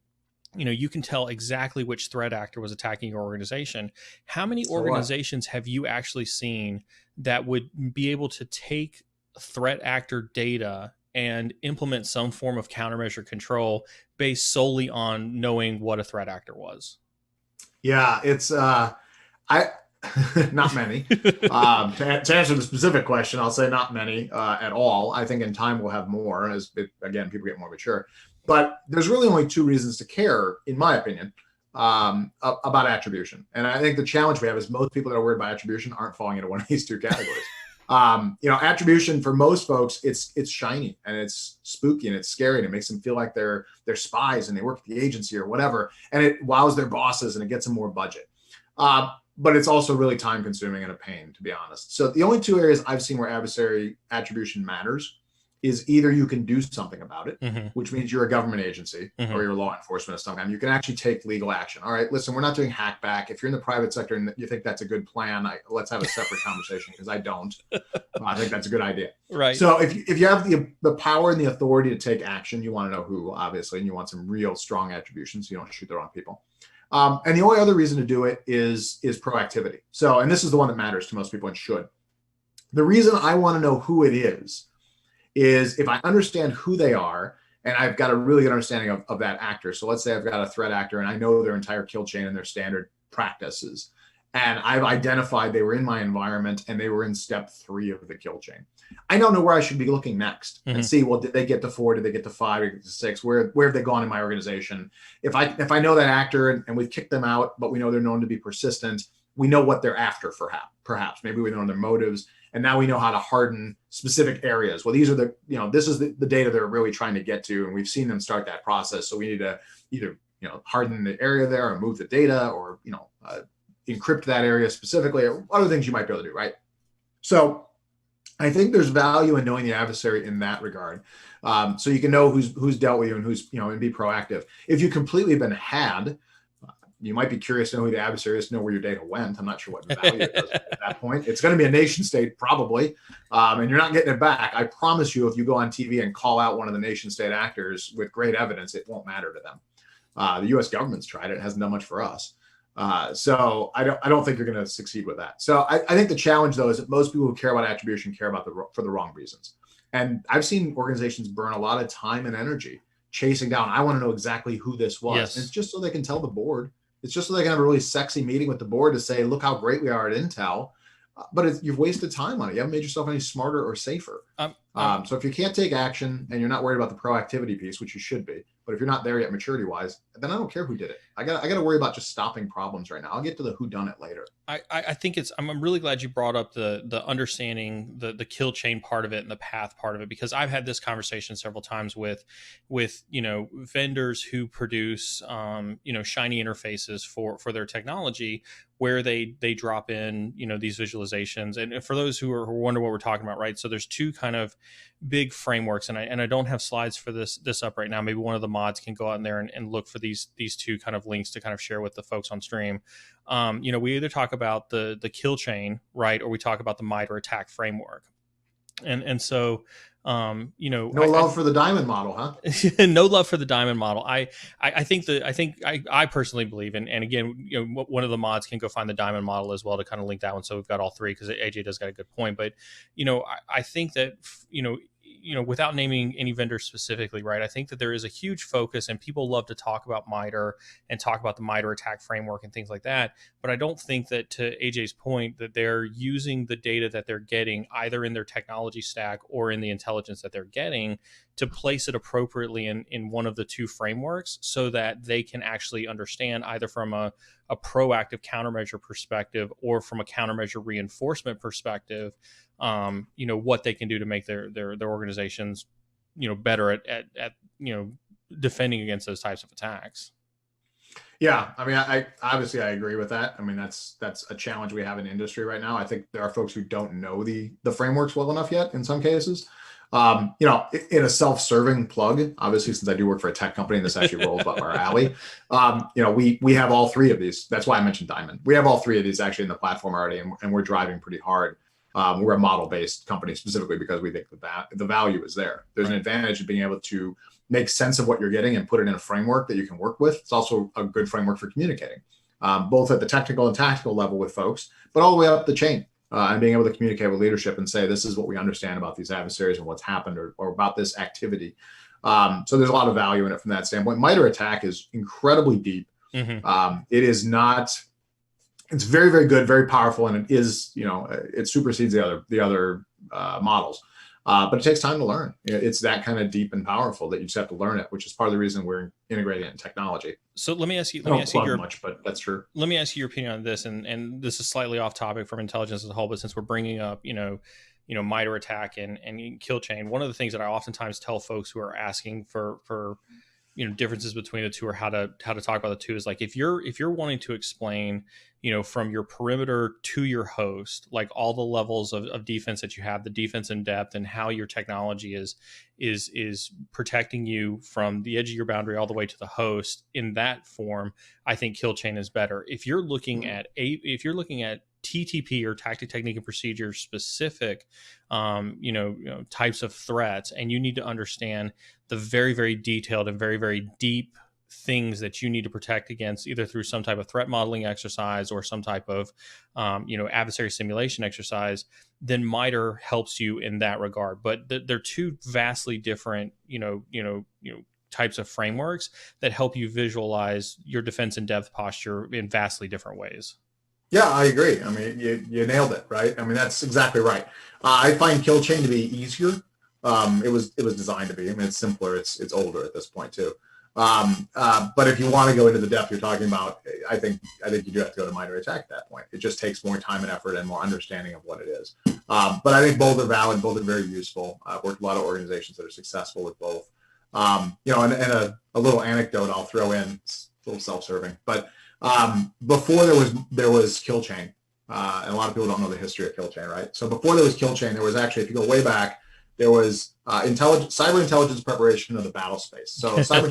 tell exactly which threat actor was attacking your organization. How many So what? organizations have you actually seen that would be able to take threat actor data and implement some form of countermeasure control based solely on knowing what a threat actor was? Yeah, it's I not many. To answer the specific question, I'll say not many at all. I think in time we'll have more again, people get more mature. But there's really only two reasons to care, in my opinion, about attribution. And I think the challenge we have is most people that are worried about attribution aren't falling into one of these two categories. Attribution for most folks, it's shiny and it's spooky and it's scary and it makes them feel like they're spies and they work at the agency or whatever, and it wows their bosses and it gets them more budget. But it's also really time consuming and a pain, to be honest. So the only two areas I've seen where adversary attribution matters is either you can do something about it, Mm-hmm. which means you're a government agency Mm-hmm. or you're law enforcement of some kind. You can actually take legal action. All right, listen, we're not doing hackback. If you're in the private sector and you think that's a good plan, let's have a separate conversation, because I don't. I think that's a good idea. Right. So if you have the power and the authority to take action, you want to know who, obviously, and you want some real strong attribution so you don't shoot the wrong people. And the only other reason to do it is proactivity. So, and this is the one that matters to most people and should. The reason I want to know who it is if I understand who they are and I've got a really good understanding of that actor. So let's say I've got a threat actor and I know their entire kill chain and their standard practices. And I've identified they were in my environment and they were in step 3 of the kill chain. I don't know where I should be looking next and see, well, did they get to 4? Did they get to 5? Did they get to 6? Where have they gone in my organization? If I know that actor and we've kicked them out, but we know they're known to be persistent, we know what they're after, perhaps. Maybe we know their motives. And now we know how to harden specific areas. Well, these are this is the data they're really trying to get to. And we've seen them start that process. So we need to either, harden the area there or move the data or, encrypt that area specifically, or other things you might be able to do, right? So I think there's value in knowing the adversary in that regard. So you can know who's dealt with you and who's, and be proactive. If you completely been had, you might be curious to know who the adversary is, to know where your data went. I'm not sure what value it does at that point. It's going to be a nation state probably, and you're not getting it back. I promise you, if you go on TV and call out one of the nation state actors with great evidence, it won't matter to them. The U.S. government's tried it; it hasn't done much for us. So I don't think you're going to succeed with that. So I think the challenge though is that most people who care about attribution care about for the wrong reasons. And I've seen organizations burn a lot of time and energy chasing down. I want to know exactly who this was. Yes. And it's just so they can tell the board. It's just so they can have a really sexy meeting with the board to say, look how great we are at Intel. But you've wasted time on it. You haven't made yourself any smarter or safer. So if you can't take action and you're not worried about the proactivity piece, which you should be, but if you're not there yet maturity wise, then I don't care who did it. I got to worry about just stopping problems right now. I'll get to the who done it later. I think I'm really glad you brought up the understanding the kill chain part of it and the path part of it, because I've had this conversation several times with vendors who produce shiny interfaces for their technology, where they drop in these visualizations. And for those who wonder what we're talking about, right? So there's two kind of big frameworks, and I don't have slides for this up right now. Maybe one of the mods can go out in there and look for these two kind of links to kind of share with the folks on stream. We either talk about the kill chain, right, or we talk about the MITRE ATT&CK framework. And so no love for the diamond model, huh? No love for the diamond model. I personally believe, and again, one of the mods can go find the diamond model as well to kind of link that one. So we've got all three, because AJ does got a good point. But I think that without naming any vendor specifically, right, I think that there is a huge focus, and people love to talk about MITRE and talk about the MITRE ATT&CK framework and things like that. But I don't think that, to AJ's point, that they're using the data that they're getting either in their technology stack or in the intelligence that they're getting to place it appropriately in one of the two frameworks, so that they can actually understand, either from a proactive countermeasure perspective or from a countermeasure reinforcement perspective, what they can do to make their organizations, better at defending against those types of attacks. Yeah, I mean, I obviously I agree with that. I mean, that's a challenge we have in industry right now. I think there are folks who don't know the frameworks well enough yet in some cases. In a self-serving plug, obviously, since I do work for a tech company and this actually rolls up our alley, we have all three of these. That's why I mentioned Diamond. We have all three of these actually in the platform already, and we're driving pretty hard. We're a model-based company specifically because we think that the value is there. There's an advantage of being able to make sense of what you're getting and put it in a framework that you can work with. It's also a good framework for communicating, both at the technical and tactical level with folks, but all the way up the chain. And being able to communicate with leadership and say, this is what we understand about these adversaries and what's happened or about this activity. So there's a lot of value in it from that standpoint. MITRE ATT&CK is incredibly deep. Mm-hmm. It is not, it's very, very good, very powerful. And it is, it supersedes the other models. But it takes time to learn. It's that kind of deep and powerful that you just have to learn it, which is part of the reason we're integrating it in technology. So let me ask you. But that's true. Let me ask you your opinion on this, and this is slightly off topic from intelligence as a whole, but since we're bringing up, MITRE ATT&CK and kill chain, one of the things that I oftentimes tell folks who are asking for differences between the two, or how to talk about the two, is like, if you're wanting to explain, from your perimeter to your host, like all the levels of defense that you have, the defense in depth, and how your technology is protecting you from the edge of your boundary all the way to the host in that form, I think kill chain is better. If you're looking at TTP, or tactic, technique, and procedure specific, types of threats, and you need to understand the very, very detailed and very, very deep things that you need to protect against, either through some type of threat modeling exercise or some type of, adversary simulation exercise, then MITRE helps you in that regard. But they're two vastly different, types of frameworks that help you visualize your defense in depth posture in vastly different ways. Yeah, I agree. I mean, you nailed it, right? I mean, that's exactly right. I find kill chain to be easier. It was designed to be. I mean, it's simpler. It's older at this point too. But if you want to go into the depth you're talking about, I think you do have to go to MITRE ATT&CK at that point. It just takes more time and effort and more understanding of what it is. But I think both are valid. Both are very useful. I've worked with a lot of organizations that are successful with both. And a little anecdote I'll throw in. It's a little self-serving, but before there was kill chain, and a lot of people don't know the history of kill chain, right? So before there was kill chain, there was actually, if you go way back, there was cyber intelligence preparation of the battle space. So cyber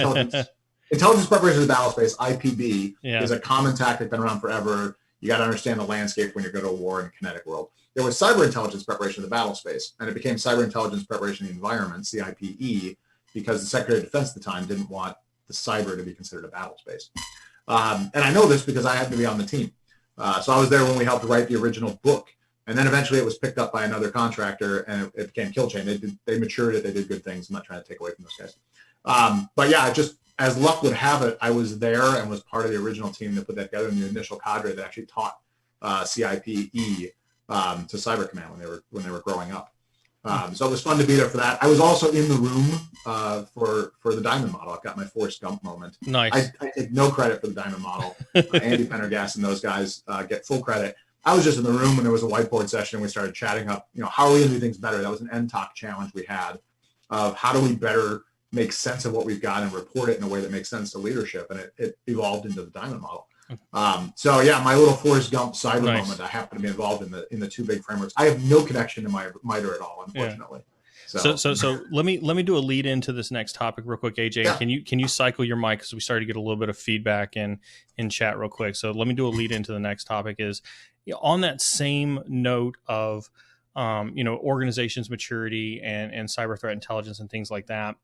intelligence preparation of the battle space, IPB, is a common tactic, been around forever. You got to understand the landscape when you go to a war in a kinetic world. There was cyber intelligence preparation of the battle space, and it became cyber intelligence preparation of the environment, CIPE, because the Secretary of Defense at the time didn't want the cyber to be considered a battle space. And I know this because I happened to be on the team. So I was there when we helped write the original book. And then eventually it was picked up by another contractor, and it became kill chain. They matured it. They did good things. I'm not trying to take away from those guys. But yeah, just as luck would have it, I was there and was part of the original team that put that together, in the initial cadre that actually taught CIPE to Cyber Command when they were growing up. So it was fun to be there for that. I was also in the room for the Diamond model. I've got my Forrest Gump moment. Nice. I take no credit for the Diamond model. Andy Pendergast and those guys get full credit. I was just in the room when there was a whiteboard session and we started chatting up, how are we going to do things better? That was an NTOC challenge we had of how do we better make sense of what we've got and report it in a way that makes sense to leadership. And it evolved into the Diamond model. So yeah, my little Forrest Gump cyber moment, I happen to be involved in the two big frameworks. I have no connection to MITRE at all, unfortunately. Yeah. So let me do a lead into this next topic real quick, AJ. Yeah. Can you cycle your mic, because we started to get a little bit of feedback in chat real quick. So let me do a lead into the next topic. Is on that same note of organizations' maturity and cyber threat intelligence and things like that.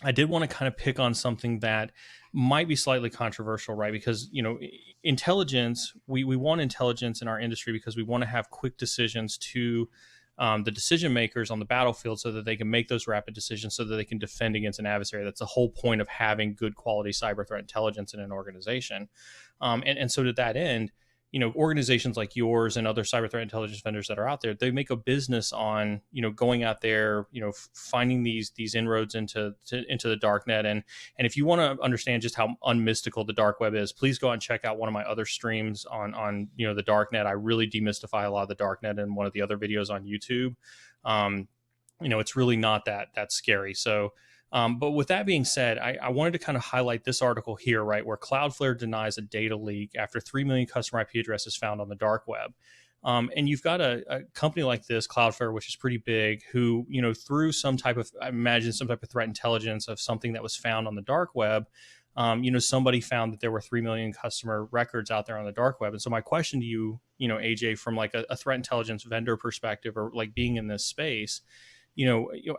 I did want to kind of pick on something that might be slightly controversial, right? Because, intelligence, we want intelligence in our industry because we want to have quick decisions to the decision makers on the battlefield so that they can make those rapid decisions so that they can defend against an adversary. That's the whole point of having good quality cyber threat intelligence in an organization. And so to that end, organizations like yours and other cyber threat intelligence vendors that are out there, they make a business on, going out there, finding these inroads into the dark net. And if you want to understand just how unmystical the dark web is, please go and check out one of my other streams on the dark net. I really demystify a lot of the dark net in one of the other videos on YouTube. It's really not that scary. So, but with that being said, I wanted to kind of highlight this article here, right, where Cloudflare denies a data leak after 3 million customer IP addresses found on the dark web. And you've got a company like this, Cloudflare, which is pretty big, who, through some type of threat intelligence of something that was found on the dark web, somebody found that there were 3 million customer records out there on the dark web. And so my question to you, AJ, from like a threat intelligence vendor perspective, or like being in this space,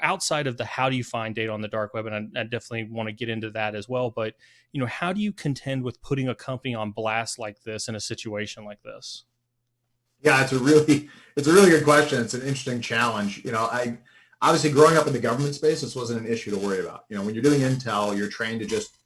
outside of the how do you find data on the dark web, and I definitely want to get into that as well, but how do you contend with putting a company on blast like this in a situation like this? Yeah, it's a really good question. It's an interesting challenge. I obviously, growing up in the government space, this wasn't an issue to worry about. When you're doing intel, you're trained to just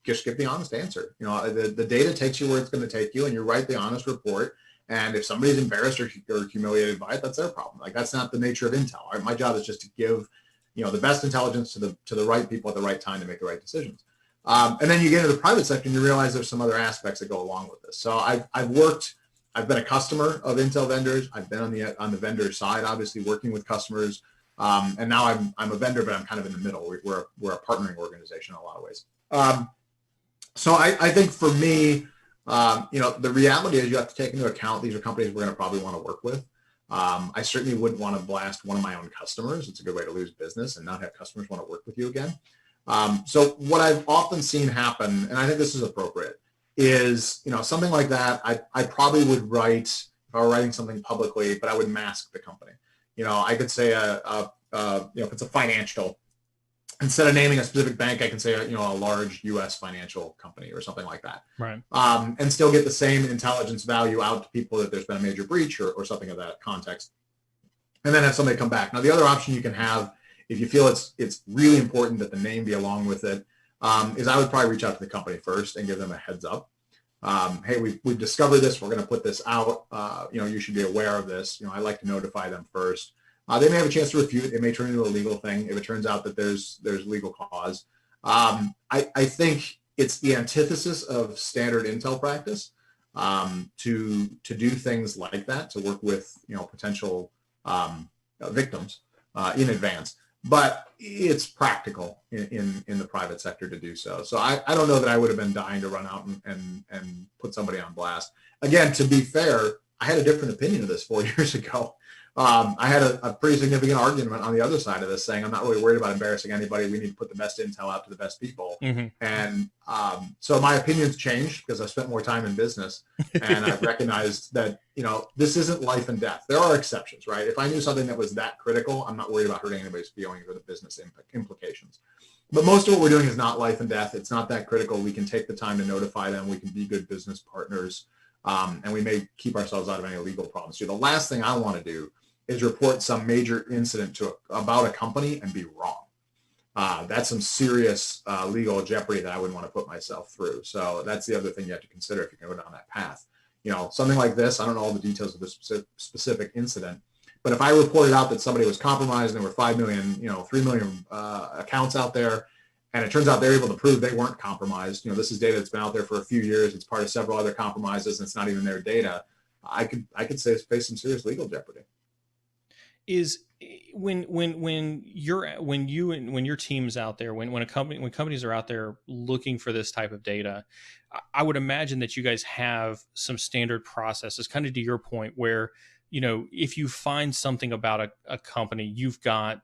give the honest answer. The data takes you where it's going to take you, and you write the honest report. And if somebody's embarrassed or humiliated by it, that's their problem. Like, that's not the nature of intel. Right? My job is just to give, the best intelligence to the right people at the right time to make the right decisions. And then you get into the private sector and you realize there's some other aspects that go along with this. So I've been a customer of intel vendors. I've been on the vendor side, obviously working with customers. And now I'm a vendor, but I'm kind of in the middle. We're a partnering organization in a lot of ways. So I think for me, the reality is you have to take into account these are companies we're going to probably want to work with. I certainly wouldn't want to blast one of my own customers. It's a good way to lose business and not have customers want to work with you again. So what I've often seen happen, and I think this is appropriate, is, something like that, I probably would write, if I were writing something publicly, but I would mask the company. I could say, if it's a financial, instead of naming a specific bank, I can say, a large U.S. financial company or something like that. Right. And still get the same intelligence value out to people that there's been a major breach or something of that context. And then have somebody come back. Now, the other option you can have, if you feel it's really important that the name be along with it, is I would probably reach out to the company first and give them a heads up. Hey, we've discovered this. We're going to put this out. You should be aware of this. I like to notify them first. They may have a chance to refute. It may turn into a legal thing if it turns out that there's legal cause. I think it's the antithesis of standard intel practice to do things like that, to work with potential victims in advance. But it's practical in the private sector to do so. So I don't know that I would have been dying to run out and put somebody on blast. Again, to be fair, I had a different opinion of this 4 years ago. I had a pretty significant argument on the other side of this, saying I'm not really worried about embarrassing anybody. We need to put the best intel out to the best people. And so my opinions changed because I spent more time in business, and I've recognized that, this isn't life and death. There are exceptions, right? If I knew something that was that critical, I'm not worried about hurting anybody's feelings or the business implications. But most of what we're doing is not life and death. It's not that critical. We can take the time to notify them. We can be good business partners. And we may keep ourselves out of any legal problems too. The last thing I want to do is report some major incident about a company and be wrong. That's some serious legal jeopardy that I wouldn't want to put myself through. So that's the other thing you have to consider if you go down that path. Something like this, I don't know all the details of this specific incident, but if I reported out that somebody was compromised and there were 5 million, 3 million accounts out there, and it turns out they're able to prove they weren't compromised, this is data that's been out there for a few years. It's part of several other compromises, and it's not even their data. I could say it's face some serious legal jeopardy. Is when your team's out there, when companies are out there looking for this type of data, I would imagine that you guys have some standard processes, kind of to your point, where if you find something about a company, you've got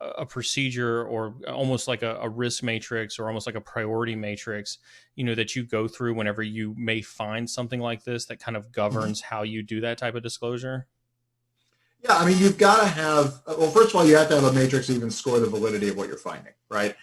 a procedure or almost like a risk matrix or almost like a priority matrix, that you go through whenever you may find something like this that kind of governs how you do that type of disclosure. Yeah, I mean, you've got to have, well, first of all, you have to have a matrix to even score the validity of what you're finding, right?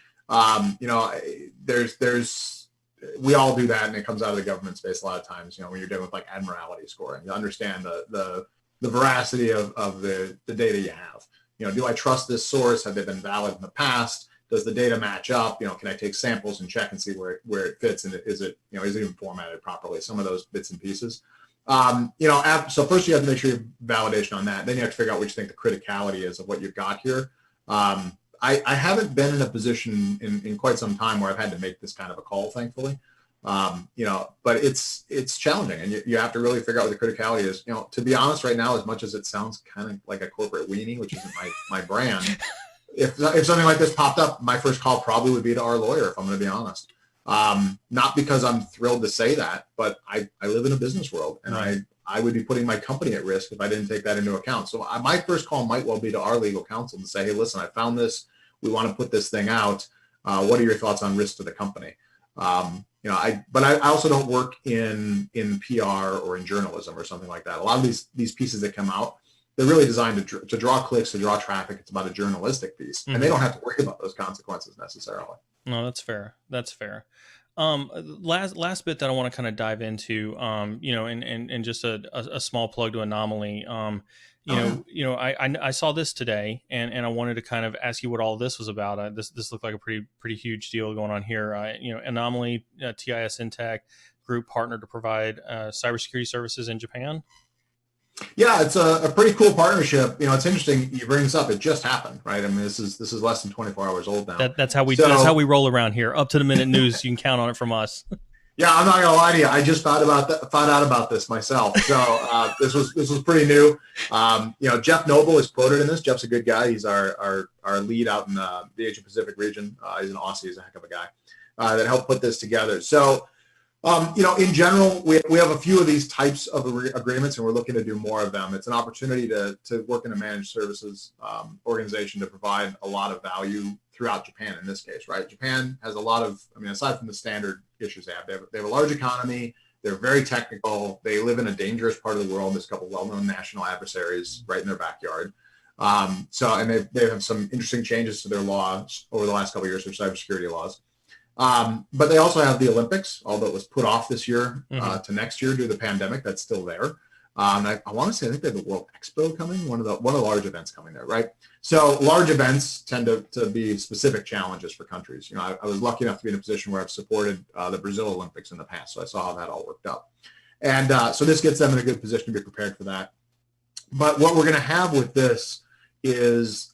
We all do that, and it comes out of the government space a lot of times, when you're dealing with like admiralty scoring. You understand the veracity of the data you have. Do I trust this source? Have they been valid in the past? Does the data match up? Can I take samples and check and see where it fits? And is it even formatted properly? Some of those bits and pieces. So first you have to make sure you have validation on that. Then you have to figure out what you think the criticality is of what you've got here. I haven't been in a position in quite some time where I've had to make this kind of a call, thankfully. But it's challenging, and you have to really figure out what the criticality is. To be honest, right now, as much as it sounds kind of like a corporate weenie, which isn't my brand, if something like this popped up, my first call probably would be to our lawyer, if I'm going to be honest. Not because I'm thrilled to say that, but I live in a business world, and I would be putting my company at risk if I didn't take that into account. So my first call might well be to our legal counsel to say, hey, listen, I found this. We want to put this thing out. What are your thoughts on risk to the company? But I also don't work in PR or in journalism or something like that. A lot of these pieces that come out, they're really designed to draw clicks, to draw traffic. It's about a journalistic piece, and they don't have to worry about those consequences necessarily. No, that's fair. That's fair. Last bit that I want to kind of dive into, and just a small plug to Anomaly. I saw this today, and I wanted to kind of ask you what all this was about. This looked like a pretty huge deal going on here. Anomaly, TIS Intech group partnered to provide cybersecurity services in Japan. Yeah, it's a pretty cool partnership. It's interesting you bring this up. It just happened, right? I mean, this is less than 24 hours old now. That's how we roll around here. Up to the minute news. You can count on it from us. Yeah, I'm not gonna lie to you. I just found out about this myself. So this was pretty new. Jeff Noble is quoted in this. Jeff's a good guy. He's our lead out in the Asia Pacific region. He's an Aussie. He's a heck of a guy that helped put this together. So. In general, we have a few of these types of agreements, and we're looking to do more of them. It's an opportunity to work in a managed services organization to provide a lot of value throughout Japan in this case, right? Japan has a lot of, aside from the standard issues they have a large economy. They're very technical. They live in a dangerous part of the world. There's a couple of well-known national adversaries right in their backyard. And they have some interesting changes to their laws over the last couple of years, their cybersecurity laws. But they also have the Olympics, although it was put off this year to next year due to the pandemic. That's still there. And I want to say, I think they have the World Expo coming, one of the large events coming there, right? So large events tend to be specific challenges for countries. I was lucky enough to be in a position where I've supported the Brazil Olympics in the past, so I saw how that all worked out. And so this gets them in a good position to be prepared for that. But what we're going to have with this is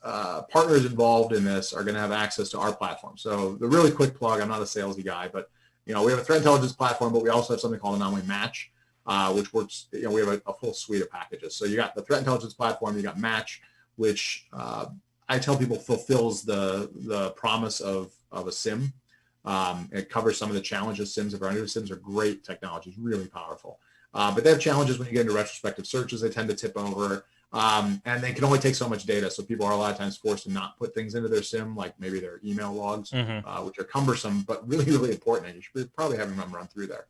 partners involved in this are going to have access to our platform. So the really quick plug, I'm not a salesy guy, but we have a threat intelligence platform, but we also have something called Anomaly Match, which works, we have a full suite of packages. So you got the threat intelligence platform, you got Match, which I tell people fulfills the promise of a SIM. It covers some of the challenges SIMs have run into. SIMs are great technologies, really powerful. But they have challenges when you get into retrospective searches. They tend to tip over. And they can only take so much data. So people are a lot of times forced to not put things into their SIM, like maybe their email logs, which are cumbersome, but really, really important. And you should probably have them run through there.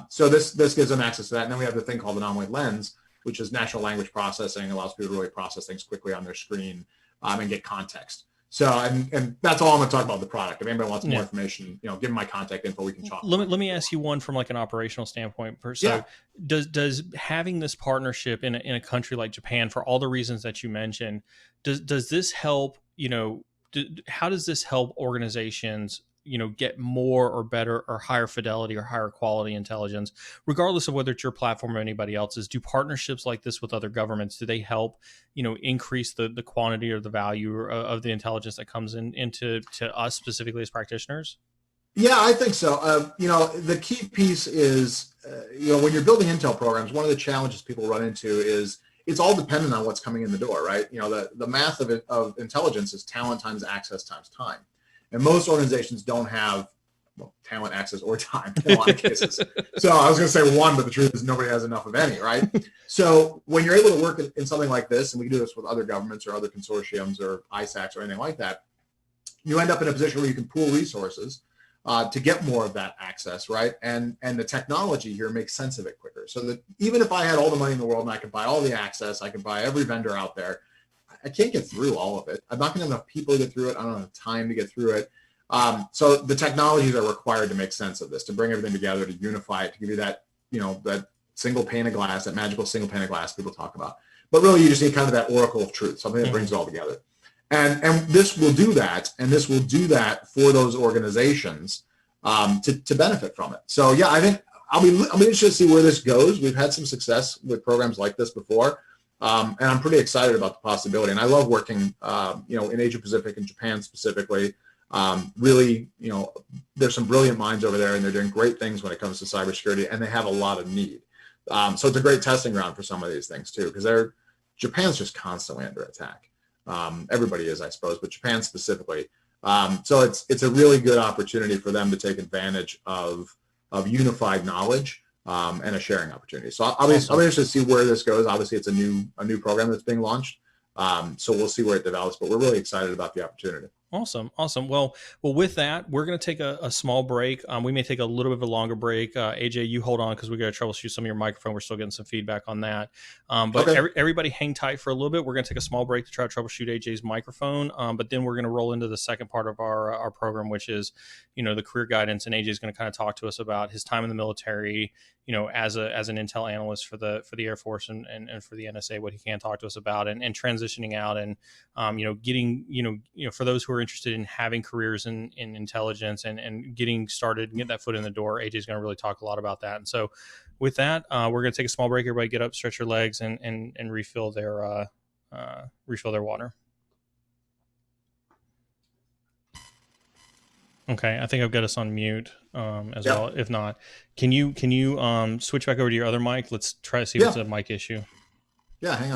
So this gives them access to that. And then we have the thing called Anomaly Lens, which is natural language processing, allows people to really process things quickly on their screen and get context. So, and that's all I'm going to talk about the product. If anybody wants more information, give them my contact info. We can talk. Let me ask you one from like an operational standpoint. So does having this partnership in a country like Japan, for all the reasons that you mentioned, does this help, how does this help organizations, get more or better or higher fidelity or higher quality intelligence, regardless of whether it's your platform or anybody else's? Do partnerships like this with other governments, do they help, increase the quantity or the value of the intelligence that comes into us specifically as practitioners? Yeah, I think so. The key piece is, when you're building intel programs, one of the challenges people run into is it's all dependent on what's coming in the door, right? The math of intelligence is talent times access times time. And most organizations don't have talent, access, or time in a lot of cases. So I was going to say one, but the truth is nobody has enough of any, right? So when you're able to work in something like this, and we can do this with other governments or other consortiums or ISACs or anything like that, you end up in a position where you can pool resources to get more of that access, right? And the technology here makes sense of it quicker. So that even if I had all the money in the world and I could buy all the access, I could buy every vendor out there, I can't get through all of it. I'm not going to have enough people to get through it. I don't have time to get through it. So the technologies are required to make sense of this, to bring everything together, to unify it, to give you that, that single pane of glass, that magical single pane of glass people talk about. But really, you just need kind of that oracle of truth, something that brings it all together. And this will do that, and this will do that for those organizations to benefit from it. So yeah, I think I'll be interested to see where this goes. We've had some success with programs like this before. And I'm pretty excited about the possibility. And I love working, in Asia Pacific and Japan specifically. Really, there's some brilliant minds over there, and they're doing great things when it comes to cybersecurity, and they have a lot of need. So it's a great testing ground for some of these things too, because Japan's just constantly under attack. Everybody is, I suppose, but Japan specifically. So it's a really good opportunity for them to take advantage of unified knowledge. And a sharing opportunity. So I'll be interested to see where this goes. Obviously, it's a new program that's being launched. So we'll see where it develops, but we're really excited about the opportunity. Awesome. Well, with that, we're going to take a small break. We may take a little bit of a longer break. AJ, you hold on because we got to troubleshoot some of your microphone. We're still getting some feedback on that. But okay. Everybody hang tight for a little bit. We're going to take a small break to try to troubleshoot AJ's microphone. But then we're going to roll into the second part of our program, which is, the career guidance. And AJ is going to kind of talk to us about his time in the military, as an intel analyst for the Air Force and for the NSA, what he can talk to us about, and transitioning out and, getting, for those who are interested in having careers in intelligence and getting started and get that foot in the door, AJ is going to really talk a lot about that. And so with that, we're going to take a small break. Everybody get up, stretch your legs, and refill their water. Okay, I think I've got us on mute as well. If not, can you switch back over to your other mic? Let's try to see if it's a mic issue. Yeah, hang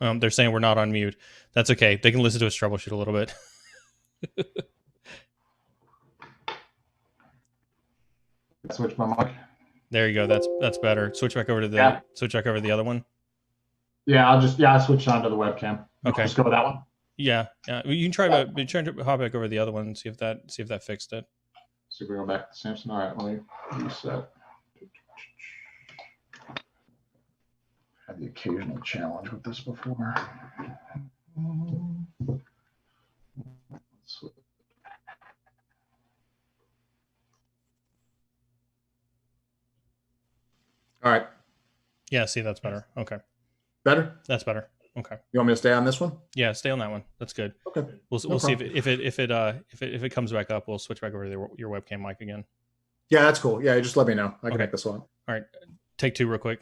on. They're saying we're not on mute. That's okay. They can listen to us troubleshoot a little bit. Switch my mic. There you go. That's better. Switch back over to the other one. Yeah, I switched on to the webcam. Okay. Just go with that one. Yeah. You can try to hop back over to the other one and see if that fixed it. So we go back to Samson. All right, let me reset. Had the occasional challenge with this before. All right. Yeah, see, that's better. Okay. Better? That's better. Okay. You want me to stay on this one? Yeah, stay on that one. That's good. Okay. We'll see if it comes back up. We'll switch back over to your webcam mic again. Yeah, that's cool. Yeah, just let me know. I can make this one. All right. Take two real quick.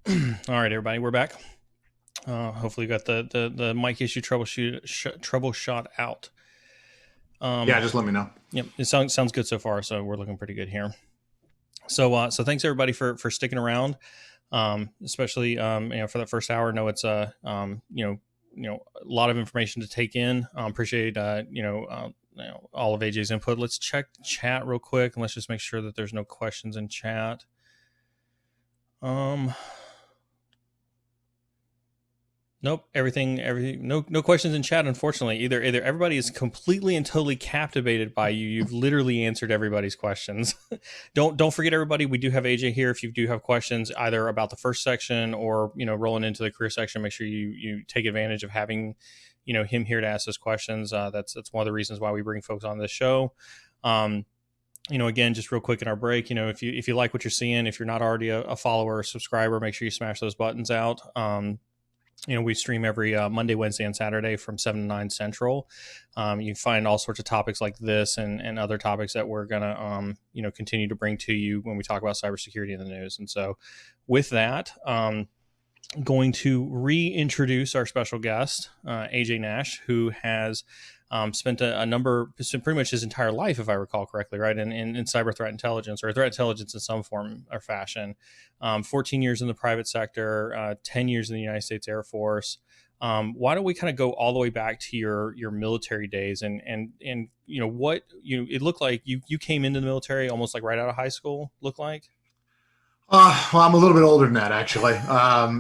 All right, everybody, we're back. Hopefully, you got the mic issue troubleshot out. Yeah, just let me know. Yep, it sounds good so far. So we're looking pretty good here. So thanks everybody for sticking around, especially for that first hour. I know it's a lot of information to take in. Appreciate all of AJ's input. Let's check chat real quick and let's just make sure that there's no questions in chat. Nope. Everything. No questions in chat. Unfortunately, either everybody is completely and totally captivated by you. You've literally answered everybody's questions. Don't forget, everybody. We do have AJ here. If you do have questions, either about the first section or rolling into the career section, make sure you take advantage of having him here to ask those questions. That's one of the reasons why we bring folks on this show. Again, just real quick in our break, if you like what you're seeing, if you're not already a follower or subscriber, make sure you smash those buttons out. We stream every Monday, Wednesday, and Saturday from 7 to 9 Central. You find all sorts of topics like this and other topics that we're going to, continue to bring to you when we talk about cybersecurity in the news. And so with that, going to reintroduce our special guest, AJ Nash, who has spent pretty much his entire life, if I recall correctly, right, in cyber threat intelligence or threat intelligence in some form or fashion. 14 years in the private sector, 10 years in the United States Air Force. Why don't we kind of go all the way back to your military days and what it looked like you came into the military almost like right out of high school, looked like? Well, I'm a little bit older than that, actually.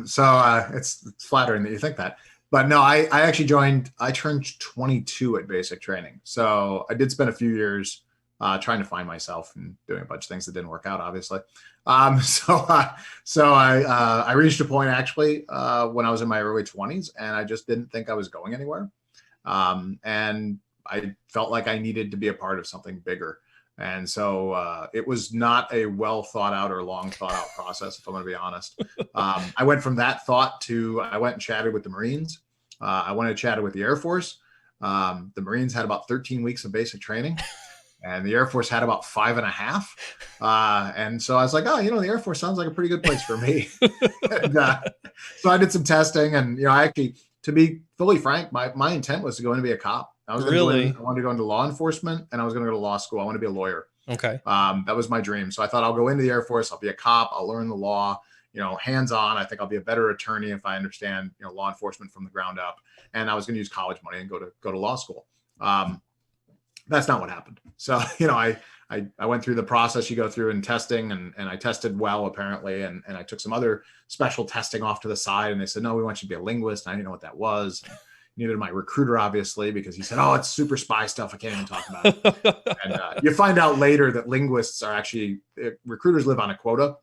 So it's flattering that you think that. But no, I actually joined. I turned 22 at basic training. So I did spend a few years trying to find myself and doing a bunch of things that didn't work out, obviously. So I reached a point, actually, when I was in my early 20s, and I just didn't think I was going anywhere. And I felt like I needed to be a part of something bigger. And so it was not a well thought out or long thought out process, if I'm going to be honest. I went from that thought to I went and chatted with the Marines. I went and chatted with the Air Force. The Marines had about 13 weeks of basic training, and the Air Force had about 5.5. And so I was like, the Air Force sounds like a pretty good place for me. So I did some testing, and I actually, to be fully frank, my intent was to go in and be a cop. I wanted to go into law enforcement, and I was going to go to law school. I want to be a lawyer. Okay. That was my dream. So I thought I'll go into the Air Force. I'll be a cop. I'll learn the law, hands-on. I think I'll be a better attorney if I understand, law enforcement from the ground up. And I was going to use college money and go to law school. That's not what happened. So, I went through the process you go through in testing, and I tested well, apparently. And I took some other special testing off to the side, and they said, no, we want you to be a linguist. And I didn't know what that was. Neither my recruiter, obviously, because he said, oh, it's super spy stuff. I can't even talk about it. And you find out later that linguists are actually, recruiters live on a quota,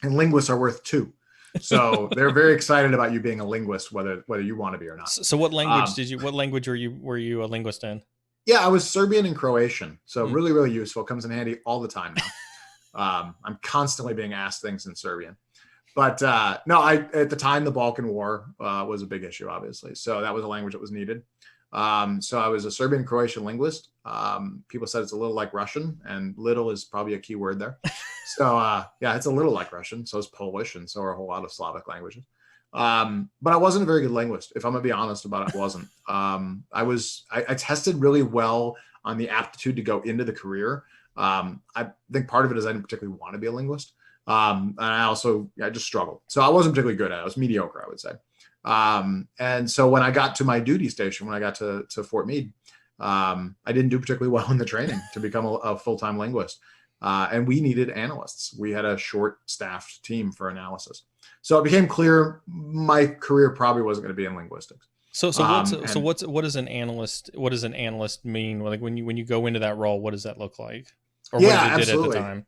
and linguists are worth 2. So they're very excited about you being a linguist, whether you want to be or not. So what language what language were you a linguist in? Yeah, I was Serbian and Croatian. So really, really useful. Comes in handy all the time now. I'm constantly being asked things in Serbian. But at the time, the Balkan War was a big issue, obviously. So that was a language that was needed. So I was a Serbian Croatian linguist. People said it's a little like Russian, and little is probably a key word there. So it's a little like Russian. So is Polish, and so are a whole lot of Slavic languages. But I wasn't a very good linguist, if I'm gonna be honest about it. I wasn't. I tested really well on the aptitude to go into the career. I think part of it is I didn't particularly want to be a linguist. And I just struggled. So I wasn't particularly good at it. I was mediocre, I would say. And so when I got to my duty station, when I got to Fort Meade, I didn't do particularly well in the training to become a full-time linguist. And we needed analysts. We had a short-staffed team for analysis. So it became clear my career probably wasn't going to be in linguistics. What does an analyst mean? Like when you go into that role, what does that look like? Or what did it absolutely. Did at the time?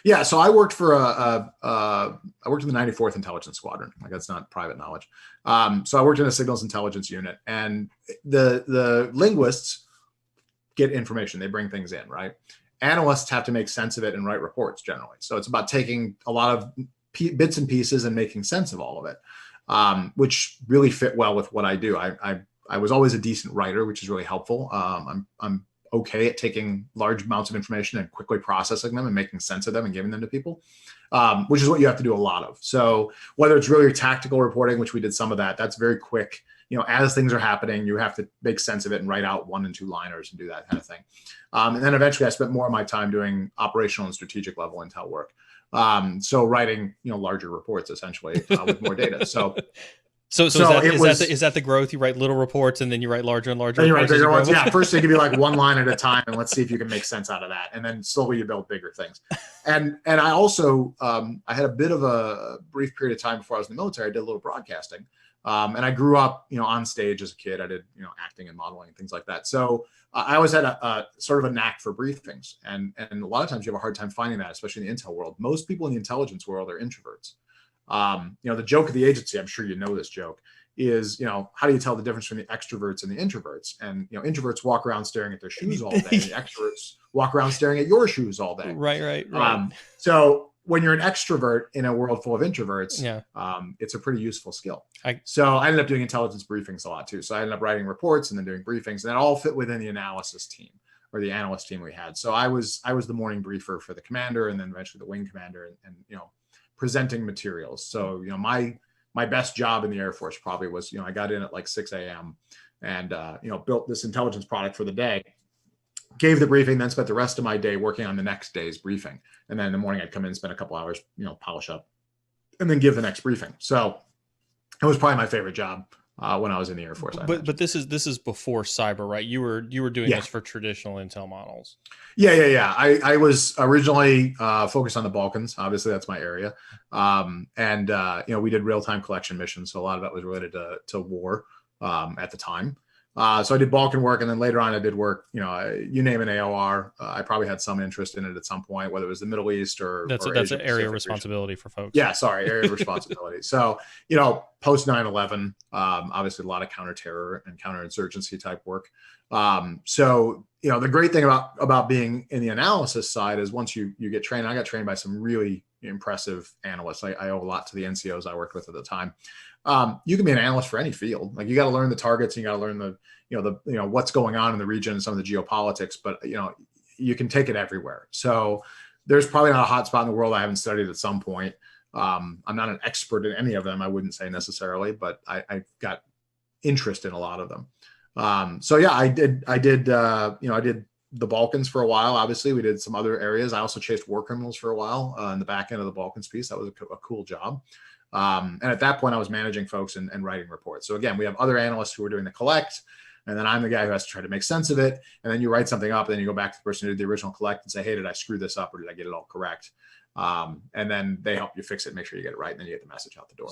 Yeah, so I worked for I worked in the 94th Intelligence Squadron. Like, that's not private knowledge. So I worked in a signals intelligence unit, and the linguists get information. They bring things in, right? Analysts have to make sense of it and write reports generally. So it's about taking a lot of bits and pieces and making sense of all of it, which really fit well with what I do. I was always a decent writer, which is really helpful. I'm okay at taking large amounts of information and quickly processing them and making sense of them and giving them to people, which is what you have to do a lot of. So whether it's really tactical reporting, which we did some of that, that's very quick. As things are happening, you have to make sense of it and write out 1 and 2 liners and do that kind of thing. And then eventually I spent more of my time doing operational and strategic level intel work. So writing, larger reports essentially with more data. So is that the growth? You write little reports and then you write larger and larger and you reports. Write bigger ones. Yeah, first they give you like 1 line at a time, and let's see if you can make sense out of that. And then slowly you build bigger things. And I also I had a bit of a brief period of time before I was in the military. I did a little broadcasting, and I grew up on stage as a kid. I did acting and modeling and things like that. So I always had a sort of a knack for briefings, and a lot of times you have a hard time finding that, especially in the intel world. Most people in the intelligence world are introverts. The joke of the agency, I'm sure you know this joke, is, how do you tell the difference between the extroverts and the introverts? And, introverts walk around staring at their shoes all day. And the extroverts walk around staring at your shoes all day. Right. So when you're an extrovert in a world full of introverts, it's a pretty useful skill. So I ended up doing intelligence briefings a lot too. So I ended up writing reports and then doing briefings, and that all fit within the analysis team or the analyst team we had. So I was the morning briefer for the commander, and then eventually the wing commander, and presenting materials. So, my best job in the Air Force probably was, I got in at like 6 a.m. and, built this intelligence product for the day, gave the briefing, then spent the rest of my day working on the next day's briefing. And then in the morning I'd come in, spend a couple hours, polish up, and then give the next briefing. So it was probably my favorite job when I was in the Air Force. But this is before cyber, right? You were doing this for traditional intel models. Yeah. I was originally focused on the Balkans. Obviously, that's my area. We did real-time collection missions, so a lot of that was related to war at the time. So I did Balkan work, and then later on I did work, you name an AOR. I probably had some interest in it at some point, whether it was the Middle East or that's an area of responsibility for folks. Yeah, sorry, area of responsibility. So, post 9/11, obviously a lot of counterterror and counterinsurgency type work. So, the great thing about being in the analysis side is once you get trained, I got trained by some really impressive analysts. I owe a lot to the NCOs I worked with at the time. You can be an analyst for any field. Like, you got to learn the targets, and you got to learn the what's going on in the region and some of the geopolitics, but you can take it everywhere. So there's probably not a hot spot in the world I haven't studied at some point. I'm not an expert in any of them, I wouldn't say necessarily, but I've got interest in a lot of them. So yeah, I did the Balkans for a while. Obviously, we did some other areas. I also chased war criminals for a while in the back end of the Balkans piece. That was a cool job. And at that point, I was managing folks and writing reports. So again, we have other analysts who are doing the collect, and then I'm the guy who has to try to make sense of it. And then you write something up, and then you go back to the person who did the original collect and say, hey, did I screw this up, or did I get it all correct? And then they help you fix it, make sure you get it right, and then you get the message out the door.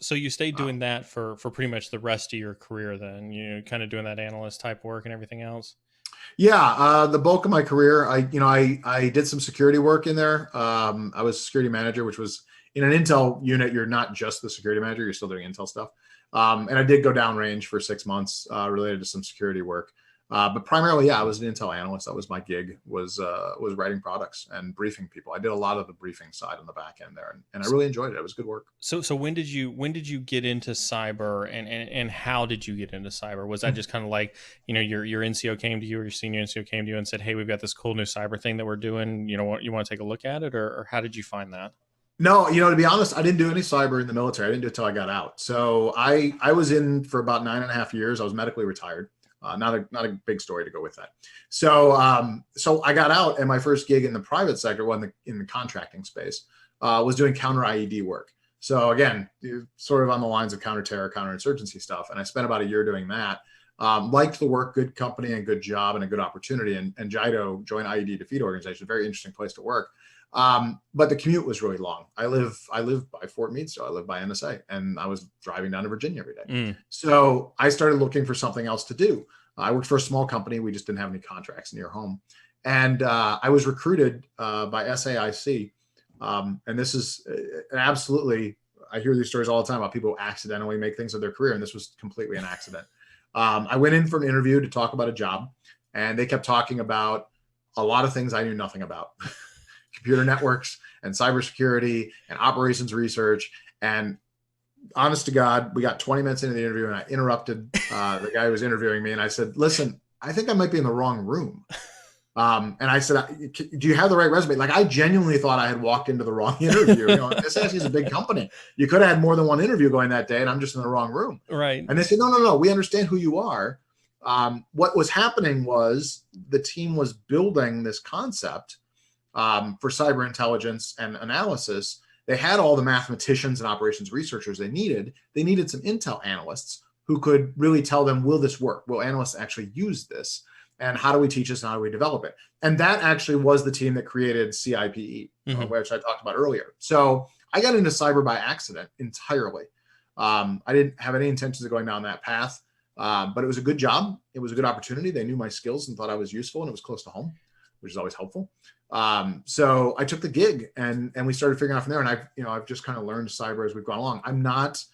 So you stayed doing that for pretty much the rest of your career then, kind of doing that analyst type work and everything else? Yeah, the bulk of my career, I did some security work in there. I was security manager, which was in an intel unit. You're not just the security manager; you're still doing intel stuff. And I did go downrange for 6 months related to some security work. But primarily, I was an intel analyst. That was my gig, was writing products and briefing people. I did a lot of the briefing side on the back end there, and I really enjoyed it. It was good work. So when did you get into cyber, and how did you get into cyber? Was that just kind of like, your NCO came to you, or your senior NCO came to you and said, hey, we've got this cool new cyber thing that we're doing, you want to take a look at it, or how did you find that? No, to be honest, I didn't do any cyber in the military. I didn't do it until I got out. So I was in for about 9.5 years. I was medically retired. Not a big story to go with that. So I got out, and my first gig in the private sector, in the contracting space, was doing counter IED work. So again, sort of on the lines of counterterror, counterinsurgency stuff. And I spent about a year doing that. Liked the work, good company and good job and a good opportunity. And JIDO, Joint IED Defeat Organization, very interesting place to work. But the commute was really long. I live by Fort Meade, so I live by NSA, and I was driving down to Virginia every day. So I started looking for something else to do. I worked for a small company. We just didn't have any contracts near home. And I was recruited by SAIC. And this is absolutely, I hear these stories all the time about people who accidentally make things of their career, and this was completely an accident. I went in for an interview to talk about a job, and they kept talking about a lot of things I knew nothing about. Computer networks and cybersecurity and operations research. And honest to God, we got 20 minutes into the interview, and I interrupted the guy who was interviewing me. And I said, listen, I think I might be in the wrong room. And I said, do you have the right resume? Like, I genuinely thought I had walked into the wrong interview. This actually is a big company. You could have had more than one interview going that day, and I'm just in the wrong room. Right. And they said, no, we understand who you are. What was happening was the team was building this concept for cyber intelligence and analysis. They had all the mathematicians and operations researchers they needed. They needed some intel analysts who could really tell them, will this work? Will analysts actually use this? And how do we teach this and how do we develop it? And that actually was the team that created CIPE, which I talked about earlier. So I got into cyber by accident entirely. I didn't have any intentions of going down that path, but it was a good job. It was a good opportunity. They knew my skills and thought I was useful, and it was close to home, which is always helpful. So I took the gig, and we started figuring out from there. And I've just kind of learned cyber as we've gone along. I'm not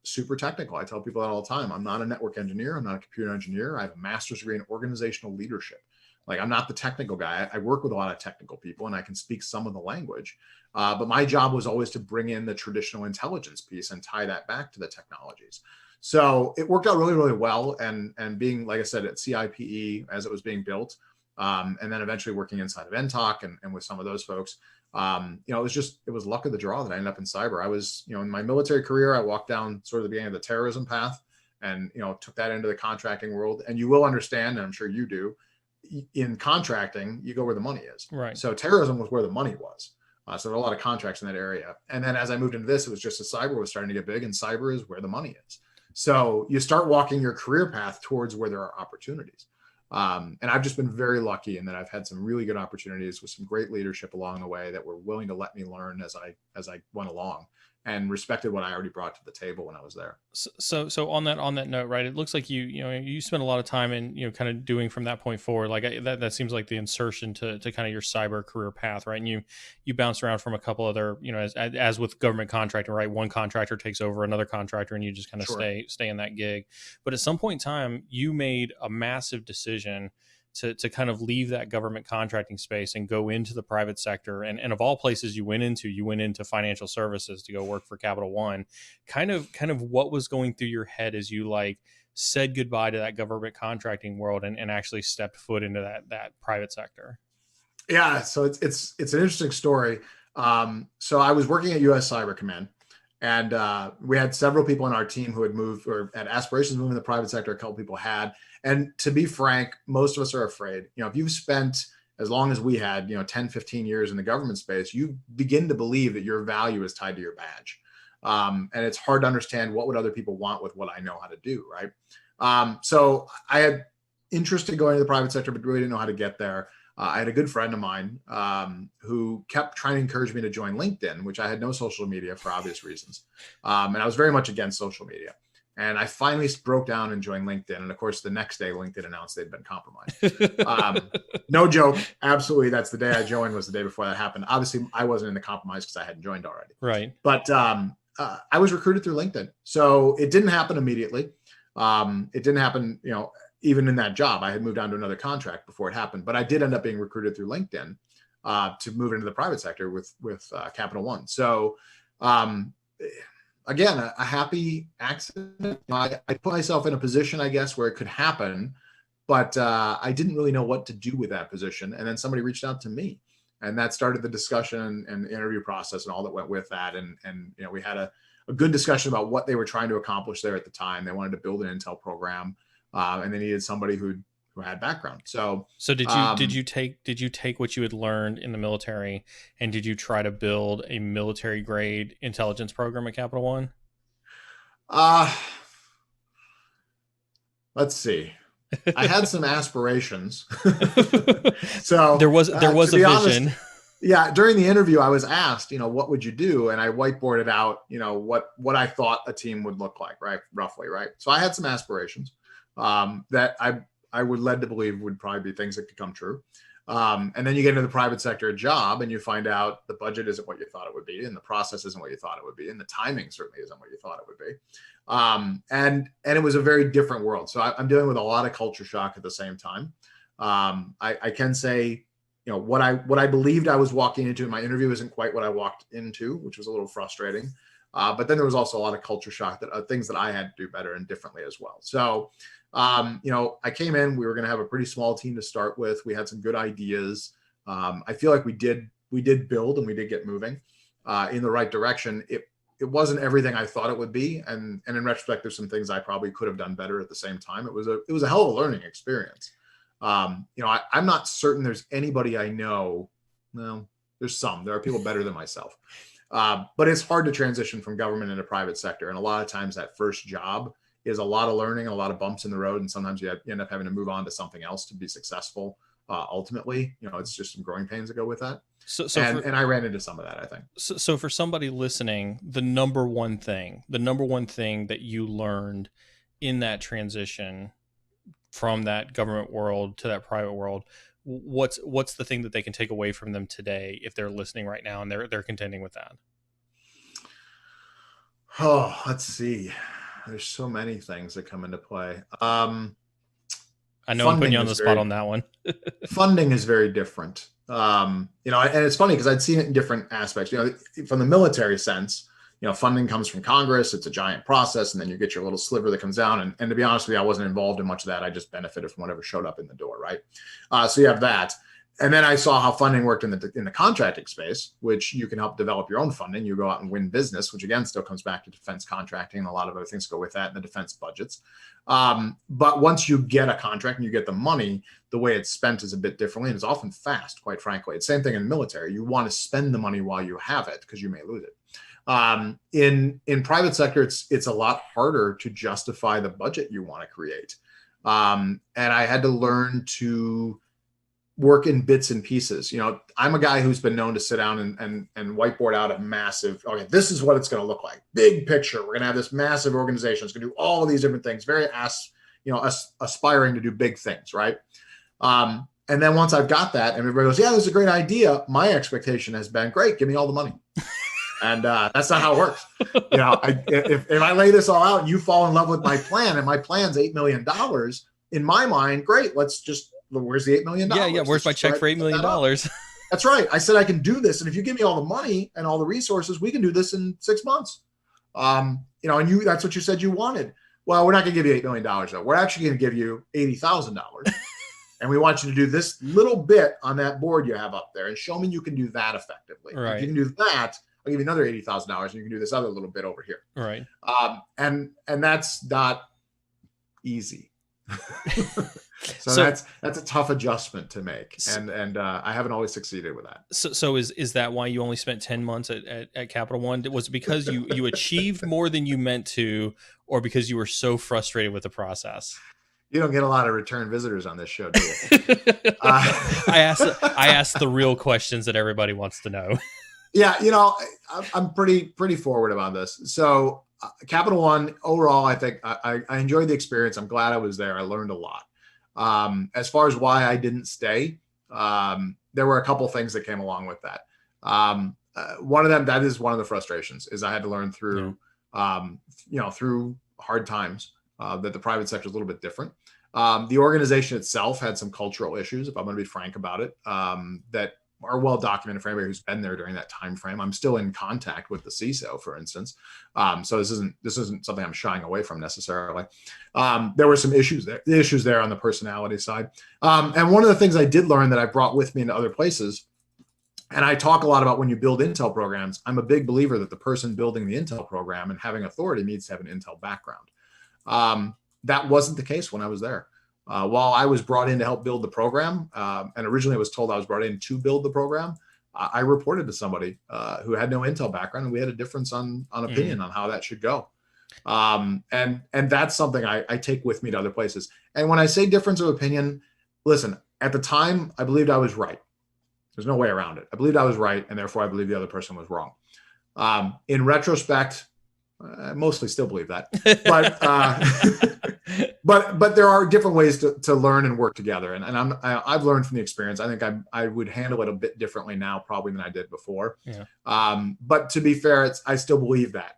super technical. I tell people that all the time. I'm not a network engineer. I'm not a computer engineer. I have a master's degree in organizational leadership. Like, I'm not the technical guy. I work with a lot of technical people, and I can speak some of the language. But my job was always to bring in the traditional intelligence piece and tie that back to the technologies. So it worked out really, really well. And being, like I said, at CIPE as it was being built, and then eventually working inside of NTOC and with some of those folks, it was luck of the draw that I ended up in cyber. I was, in my military career, I walked down sort of the beginning of the terrorism path and, took that into the contracting world. And you will understand, and I'm sure you do, in contracting, you go where the money is. Right. So terrorism was where the money was. So there are a lot of contracts in that area. And then as I moved into this, it was just as cyber was starting to get big, and cyber is where the money is. So you start walking your career path towards where there are opportunities. And I've just been very lucky in that I've had some really good opportunities with some great leadership along the way that were willing to let me learn as I went along, and respected what I already brought to the table when I was there. So on that note, right, it looks like you spent a lot of time in, kind of doing from that point forward. Like that seems like the insertion to kind of your cyber career path, right? And you bounce around from a couple other, as with government contracting, right? One contractor takes over another contractor, and you just kind of stay in that gig. But at some point in time, you made a massive decision to kind of leave that government contracting space and go into the private sector. And of all places you went into financial services to go work for Capital One. Kind of what was going through your head as you said goodbye to that government contracting world and actually stepped foot into that private sector? Yeah. So it's an interesting story. So I was working at US Cyber Command, and we had several people on our team who had moved or had aspirations to move in the private sector. A couple people had. And to be frank, most of us are afraid. If you've spent as long as we had, 10, 15 years in the government space, you begin to believe that your value is tied to your badge. And it's hard to understand what would other people want with what I know how to do, right? So I had interest in going to the private sector, but really didn't know how to get there. I had a good friend of mine who kept trying to encourage me to join LinkedIn, which I had no social media for obvious reasons. And I was very much against social media. And I finally broke down and joined LinkedIn. And of course, the next day, LinkedIn announced they'd been compromised. No joke. Absolutely. That's the day I joined, was the day before that happened. Obviously, I wasn't in the compromise because I hadn't joined already. Right. But I was recruited through LinkedIn. So it didn't happen immediately. It didn't happen, even in that job. I had moved on to another contract before it happened. But I did end up being recruited through LinkedIn to move into the private sector with Capital One. So again, a happy accident. I put myself in a position, I guess, where it could happen, but I didn't really know what to do with that position. And then somebody reached out to me, and that started the discussion and the interview process and all that went with that. And we had a good discussion about what they were trying to accomplish there at the time. They wanted to build an intel program, and they needed somebody who had background. So did you take what you had learned in the military, and did you try to build a military grade intelligence program at Capital One? Let's see. I had some aspirations. So there was a vision. Honest, yeah. During the interview, I was asked, what would you do? And I whiteboarded out, what I thought a team would look like, right? Roughly. Right. So I had some aspirations that I would led to believe would probably be things that could come true. And then you get into the private sector job, and you find out the budget isn't what you thought it would be, and the process isn't what you thought it would be, and the timing certainly isn't what you thought it would be. And it was a very different world. So I'm dealing with a lot of culture shock at the same time. I can say, what I believed I was walking into in my interview isn't quite what I walked into, which was a little frustrating. But then there was also a lot of culture shock, that things that I had to do better and differently as well. So I came in, we were going to have a pretty small team to start with. We had some good ideas. I feel like we did build and we did get moving in the right direction. It wasn't everything I thought it would be. And in retrospect, there's some things I probably could have done better at the same time. It was a hell of a learning experience. I'm not certain there's anybody I know. No, there are people better than myself. But it's hard to transition from government into private sector. And a lot of times that first job is a lot of learning, a lot of bumps in the road. And sometimes you end up having to move on to something else to be successful. Ultimately, it's just some growing pains that go with that. And I ran into some of that, I think. So for somebody listening, the number one thing that you learned in that transition from that government world to that private world, what's the thing that they can take away from them today if they're listening right now and they're contending with that? Oh, let's see. There's so many things that come into play. I know I'm putting you on the spot on that one. Funding is very different. And it's funny because I'd seen it in different aspects. From the military sense, funding comes from Congress. It's a giant process, and then you get your little sliver that comes down. And to be honest with you, I wasn't involved in much of that. I just benefited from whatever showed up in the door, right? So you have that. And then I saw how funding worked in the contracting space, which you can help develop your own funding. You go out and win business, which again still comes back to defense contracting, and a lot of other things go with that in the defense budgets. But once you get a contract and you get the money, the way it's spent is a bit differently, and it's often fast, quite frankly. It's the same thing in the military. You want to spend the money while you have it because you may lose it. In private sector, it's a lot harder to justify the budget you want to create. And I had to learn to work in bits and pieces. I'm a guy who's been known to sit down and whiteboard out a massive, okay, this is what it's going to look like. Big picture. We're going to have this massive organization. It's going to do all of these different things. Very aspiring to do big things, right? And then once I've got that and everybody goes, yeah, this is a great idea. My expectation has been, great, give me all the money. And that's not how it works. If I lay this all out and you fall in love with my plan and my plan's $8 million, in my mind, great, where's the $8 million? Yeah. Where's my check for $8 million? That's right. I said I can do this, and if you give me all the money and all the resources, we can do this in 6 months. And that's what you said you wanted. Well, we're not going to give you $8 million though. We're actually going to give you $80,000, and we want you to do this little bit on that board you have up there, and show me you can do that effectively. Right. If you can do that, I'll give you another $80,000, and you can do this other little bit over here. Right. And that's not easy. So that's a tough adjustment to make, and I haven't always succeeded with that. So is that why you only spent 10 months at Capital One? Was it because you achieved more than you meant to, or because you were so frustrated with the process? You don't get a lot of return visitors on this show, do you? I asked the real questions that everybody wants to know. Yeah, I'm pretty forward about this. So Capital One overall, I think I enjoyed the experience. I'm glad I was there. I learned a lot. As far as why I didn't stay, there were a couple things that came along with that. One of them, that is one of the frustrations, is I had to learn through, through hard times, that the private sector is a little bit different. The organization itself had some cultural issues, if I'm going to be frank about it, that are well documented for anybody who's been there during that time frame. I'm still in contact with the CISO, for instance. So this isn't something I'm shying away from necessarily. There were some issues there on the personality side. And one of the things I did learn that I brought with me into other places, and I talk a lot about when you build Intel programs, I'm a big believer that the person building the Intel program and having authority needs to have an Intel background. That wasn't the case when I was there. While I was brought in to help build the program, and originally I was told I was brought in to build the program, I reported to somebody who had no Intel background, and we had a difference on opinion on how that should go. And that's something I take with me to other places. And when I say difference of opinion, listen, at the time, I believed I was right. There's no way around it. I believed I was right, and therefore I believe the other person was wrong. In retrospect, I mostly still believe that, but there are different ways to learn and work together. And I've learned from the experience. I think I would handle it a bit differently now, probably, than I did before. Yeah. But to be fair, I still believe that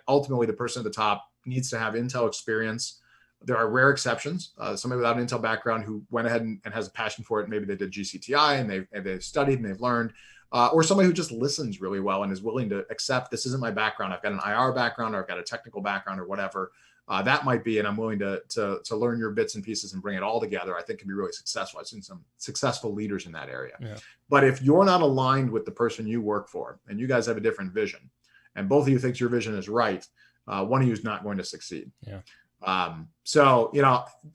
ultimately the person at the top needs to have Intel experience. There are rare exceptions. Somebody without an Intel background who went ahead and has a passion for it. Maybe they did GCTI and they've studied and they've learned. Or somebody who just listens really well and is willing to accept, this isn't my background. I've got an IR background, or I've got a technical background, or whatever. that might be, and I'm willing to learn your bits and pieces and bring it all together, I think can be really successful. I've seen some successful leaders in that area. Yeah. But if you're not aligned with the person you work for and you guys have a different vision and both of you think your vision is right, one of you is not going to succeed. Yeah. So,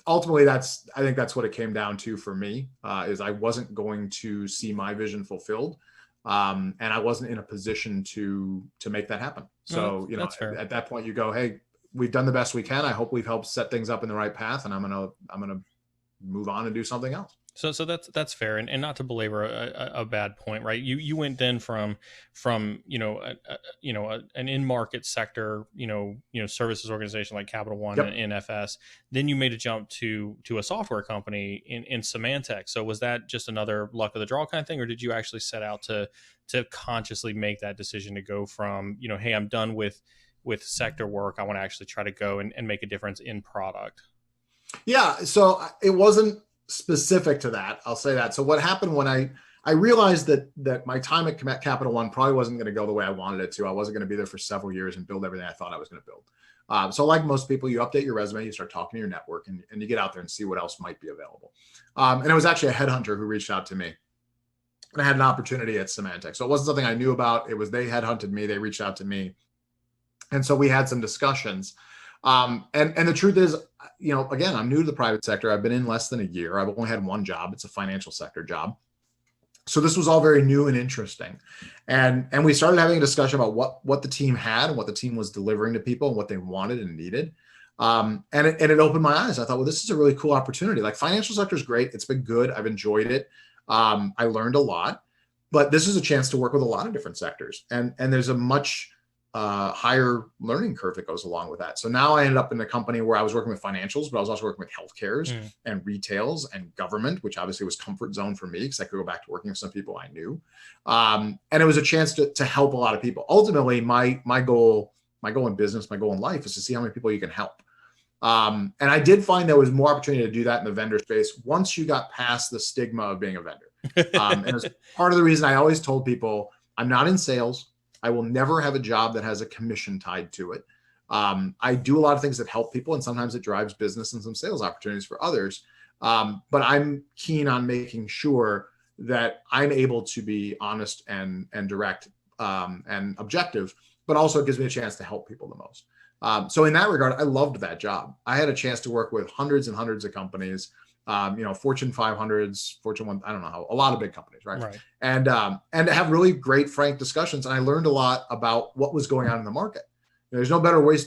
ultimately I think that's what it came down to for me, is I wasn't going to see my vision fulfilled. And I wasn't in a position to make that happen. So, that's fair. At that point you go, hey, we've done the best we can. I hope we've helped set things up in the right path, and I'm going to move on and do something else. So that's fair, and not to belabor a bad point, right? You went then from an in-market sector, services organization like Capital One and FS. Then you made a jump to a software company in Symantec. So was that just another luck of the draw kind of thing, or did you actually set out to consciously make that decision to go from, hey, I'm done with sector work, I want to actually try to go and make a difference in product? Yeah, so it wasn't specific to that. I'll say that. So what happened when I realized that my time at Capital One probably wasn't going to go the way I wanted it to. I wasn't going to be there for several years and build everything I thought I was going to build. So like most people, you update your resume, you start talking to your network, and you get out there and see what else might be available. And it was actually a headhunter who reached out to me. And I had an opportunity at Symantec. So it wasn't something I knew about. It was they headhunted me. They reached out to me. And so we had some discussions. And the truth is, again, I'm new to the private sector. I've been in less than a year. I've only had one job. It's a financial sector job. So this was all very new and interesting. And we started having a discussion about what the team had and what the team was delivering to people and what they wanted and needed. And it opened my eyes. I thought, well, this is a really cool opportunity. Like, financial sector is great. It's been good. I've enjoyed it. I learned a lot, but this is a chance to work with a lot of different sectors. And there's a much higher learning curve that goes along with that. So now I ended up in a company where I was working with financials, but I was also working with healthcares and retails and government, which obviously was comfort zone for me because I could go back to working with some people I knew. And it was a chance to help a lot of people. Ultimately, my goal in business, my goal in life is to see how many people you can help. And I did find there was more opportunity to do that in the vendor space once you got past the stigma of being a vendor. And as part of the reason I always told people, I'm not in sales. I will never have a job that has a commission tied to it. I do a lot of things that help people, and sometimes it drives business and some sales opportunities for others. But I'm keen on making sure that I'm able to be honest and direct and objective, but also it gives me a chance to help people the most. So in that regard, I loved that job. I had a chance to work with hundreds and hundreds of companies, Fortune 500s, Fortune 1, I don't know how, a lot of big companies, right? And to have really great, frank discussions. And I learned a lot about what was going on in the market. There's no better way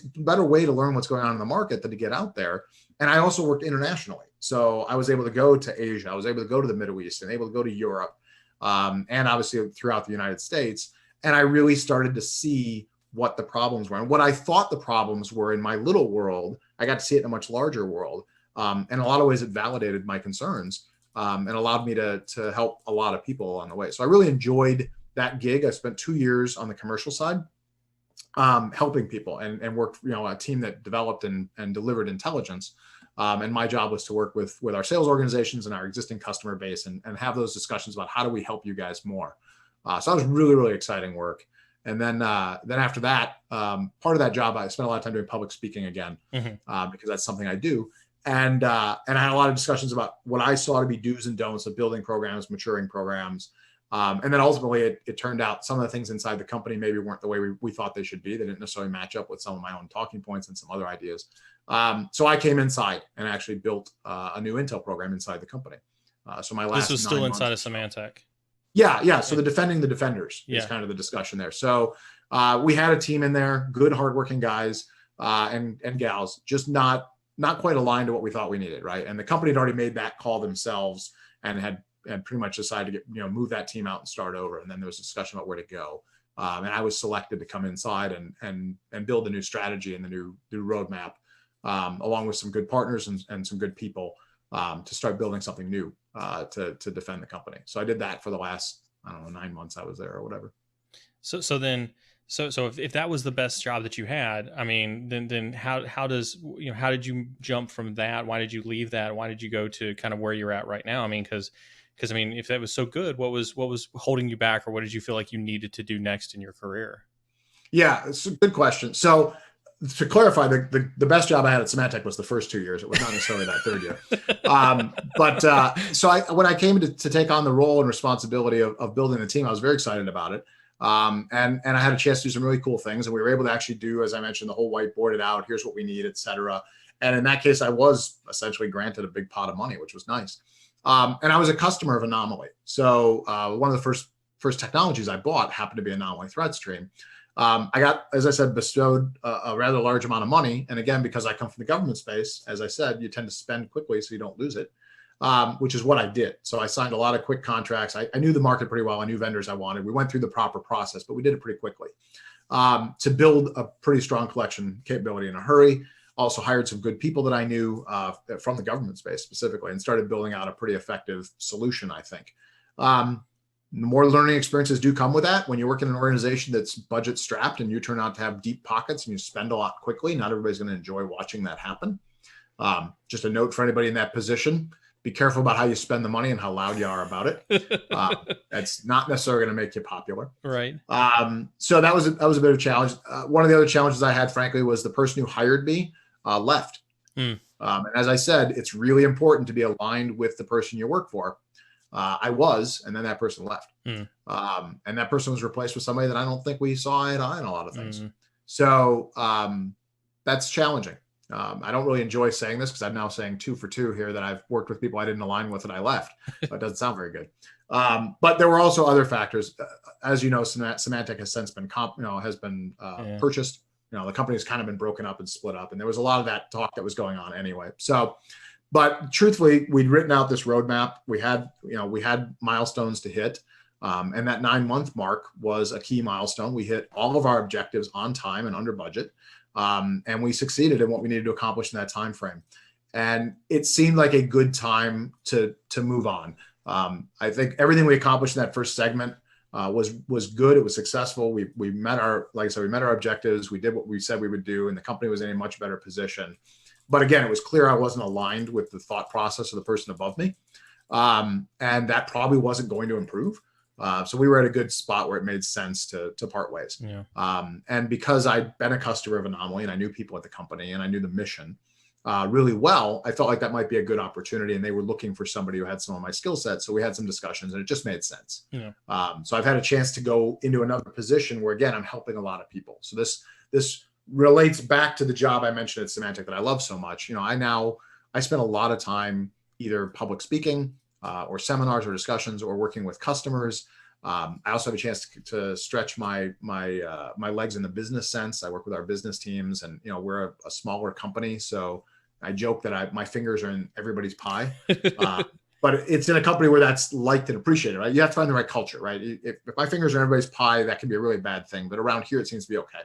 to learn what's going on in the market than to get out there. And I also worked internationally. So I was able to go to Asia. I was able to go to the Middle East and able to go to Europe, and obviously throughout the United States. And I really started to see what the problems were. And what I thought the problems were in my little world, I got to see it in a much larger world. And in a lot of ways, it validated my concerns and allowed me to help a lot of people along the way. So I really enjoyed that gig. I spent 2 years on the commercial side, helping people and worked, a team that developed and delivered intelligence. And my job was to work with our sales organizations and our existing customer base and have those discussions about how do we help you guys more. So that was really, really exciting work. And then after that, part of that job, I spent a lot of time doing public speaking again, because that's something I do. And I had a lot of discussions about what I saw to be do's and don'ts of building programs, maturing programs. And then ultimately it turned out some of the things inside the company maybe weren't the way we thought they should be. They didn't necessarily match up with some of my own talking points and some other ideas. So I came inside and actually built a new intel program inside the company. So my last This was still inside of Symantec. Yeah. So the defending the defenders is kind of the discussion there. So we had a team in there, good, hardworking guys and gals, just not quite aligned to what we thought we needed, right? And the company had already made that call themselves and had pretty much decided to get, move that team out and start over. And then there was a discussion about where to go. And I was selected to come inside and build a new strategy and the new roadmap, along with some good partners and some good people to start building something new to defend the company. So I did that for the last, 9 months I was there or whatever. So if that was the best job that you had, I mean, then how did you jump from that? Why did you leave that? Why did you go to kind of where you're at right now? I mean, because if that was so good, what was holding you back, or what did you feel like you needed to do next in your career? Yeah, it's a good question. So to clarify, the best job I had at Symantec was the first 2 years. It was not necessarily that third year. When I came to take on the role and responsibility of building the team, I was very excited about it. And I had a chance to do some really cool things, and we were able to actually do, as I mentioned, the whole whiteboarded out. Here's what we need, et cetera. And in that case, I was essentially granted a big pot of money, which was nice. And I was a customer of Anomaly. So one of the first technologies I bought happened to be Anomaly Threat Stream. I got, as I said, bestowed a rather large amount of money. And again, because I come from the government space, as I said, you tend to spend quickly so you don't lose it, which is what I did. So I signed a lot of quick contracts. I knew the market pretty well. I knew vendors I wanted. We went through the proper process, but we did it pretty quickly to build a pretty strong collection capability in a hurry. Also hired some good people that I knew from the government space specifically, and started building out a pretty effective solution, I think. More learning experiences do come with that. When you work in an organization that's budget strapped and you turn out to have deep pockets and you spend a lot quickly, not everybody's going to enjoy watching that happen. Just a note for anybody in that position: be careful about how you spend the money and how loud you are about it. That's not necessarily going to make you popular. Right. So that was a bit of a challenge. One of the other challenges I had, frankly, was the person who hired me left. And as I said, it's really important to be aligned with the person you work for. I was, and then that person left. And that person was replaced with somebody that I don't think we saw eye to eye on a lot of things. So that's challenging. I don't really enjoy saying this because I'm now saying 2 for 2 here, that I've worked with people I didn't align with and I left. That doesn't sound very good. But there were also other factors. As you know, Symantec has since been purchased. The company has kind of been broken up and split up, and there was a lot of that talk that was going on anyway. So, but truthfully, we'd written out this roadmap. We had milestones to hit. And that 9-month mark was a key milestone. We hit all of our objectives on time and under budget. And we succeeded in what we needed to accomplish in that time frame. And it seemed like a good time to move on. I think everything we accomplished in that first segment was good. It was successful. We met our objectives. We did what we said we would do, and the company was in a much better position. But again, it was clear I wasn't aligned with the thought process of the person above me. And that probably wasn't going to improve. So we were at a good spot where it made sense to part ways. Yeah. And because I'd been a customer of Anomaly and I knew people at the company and I knew the mission really well, I felt like that might be a good opportunity. And they were looking for somebody who had some of my skill sets. So we had some discussions and it just made sense. Yeah. So I've had a chance to go into another position where, again, I'm helping a lot of people. So this relates back to the job I mentioned at Symantec that I love so much. I spend a lot of time either public speaking or seminars or discussions or working with customers. I also have a chance to stretch my legs in the business sense. I work with our business teams, and we're a smaller company, so I joke that my fingers are in everybody's pie. But it's in a company where that's liked and appreciated, right? You have to find the right culture, right? If my fingers are in everybody's pie, that can be a really bad thing. But around here, it seems to be okay.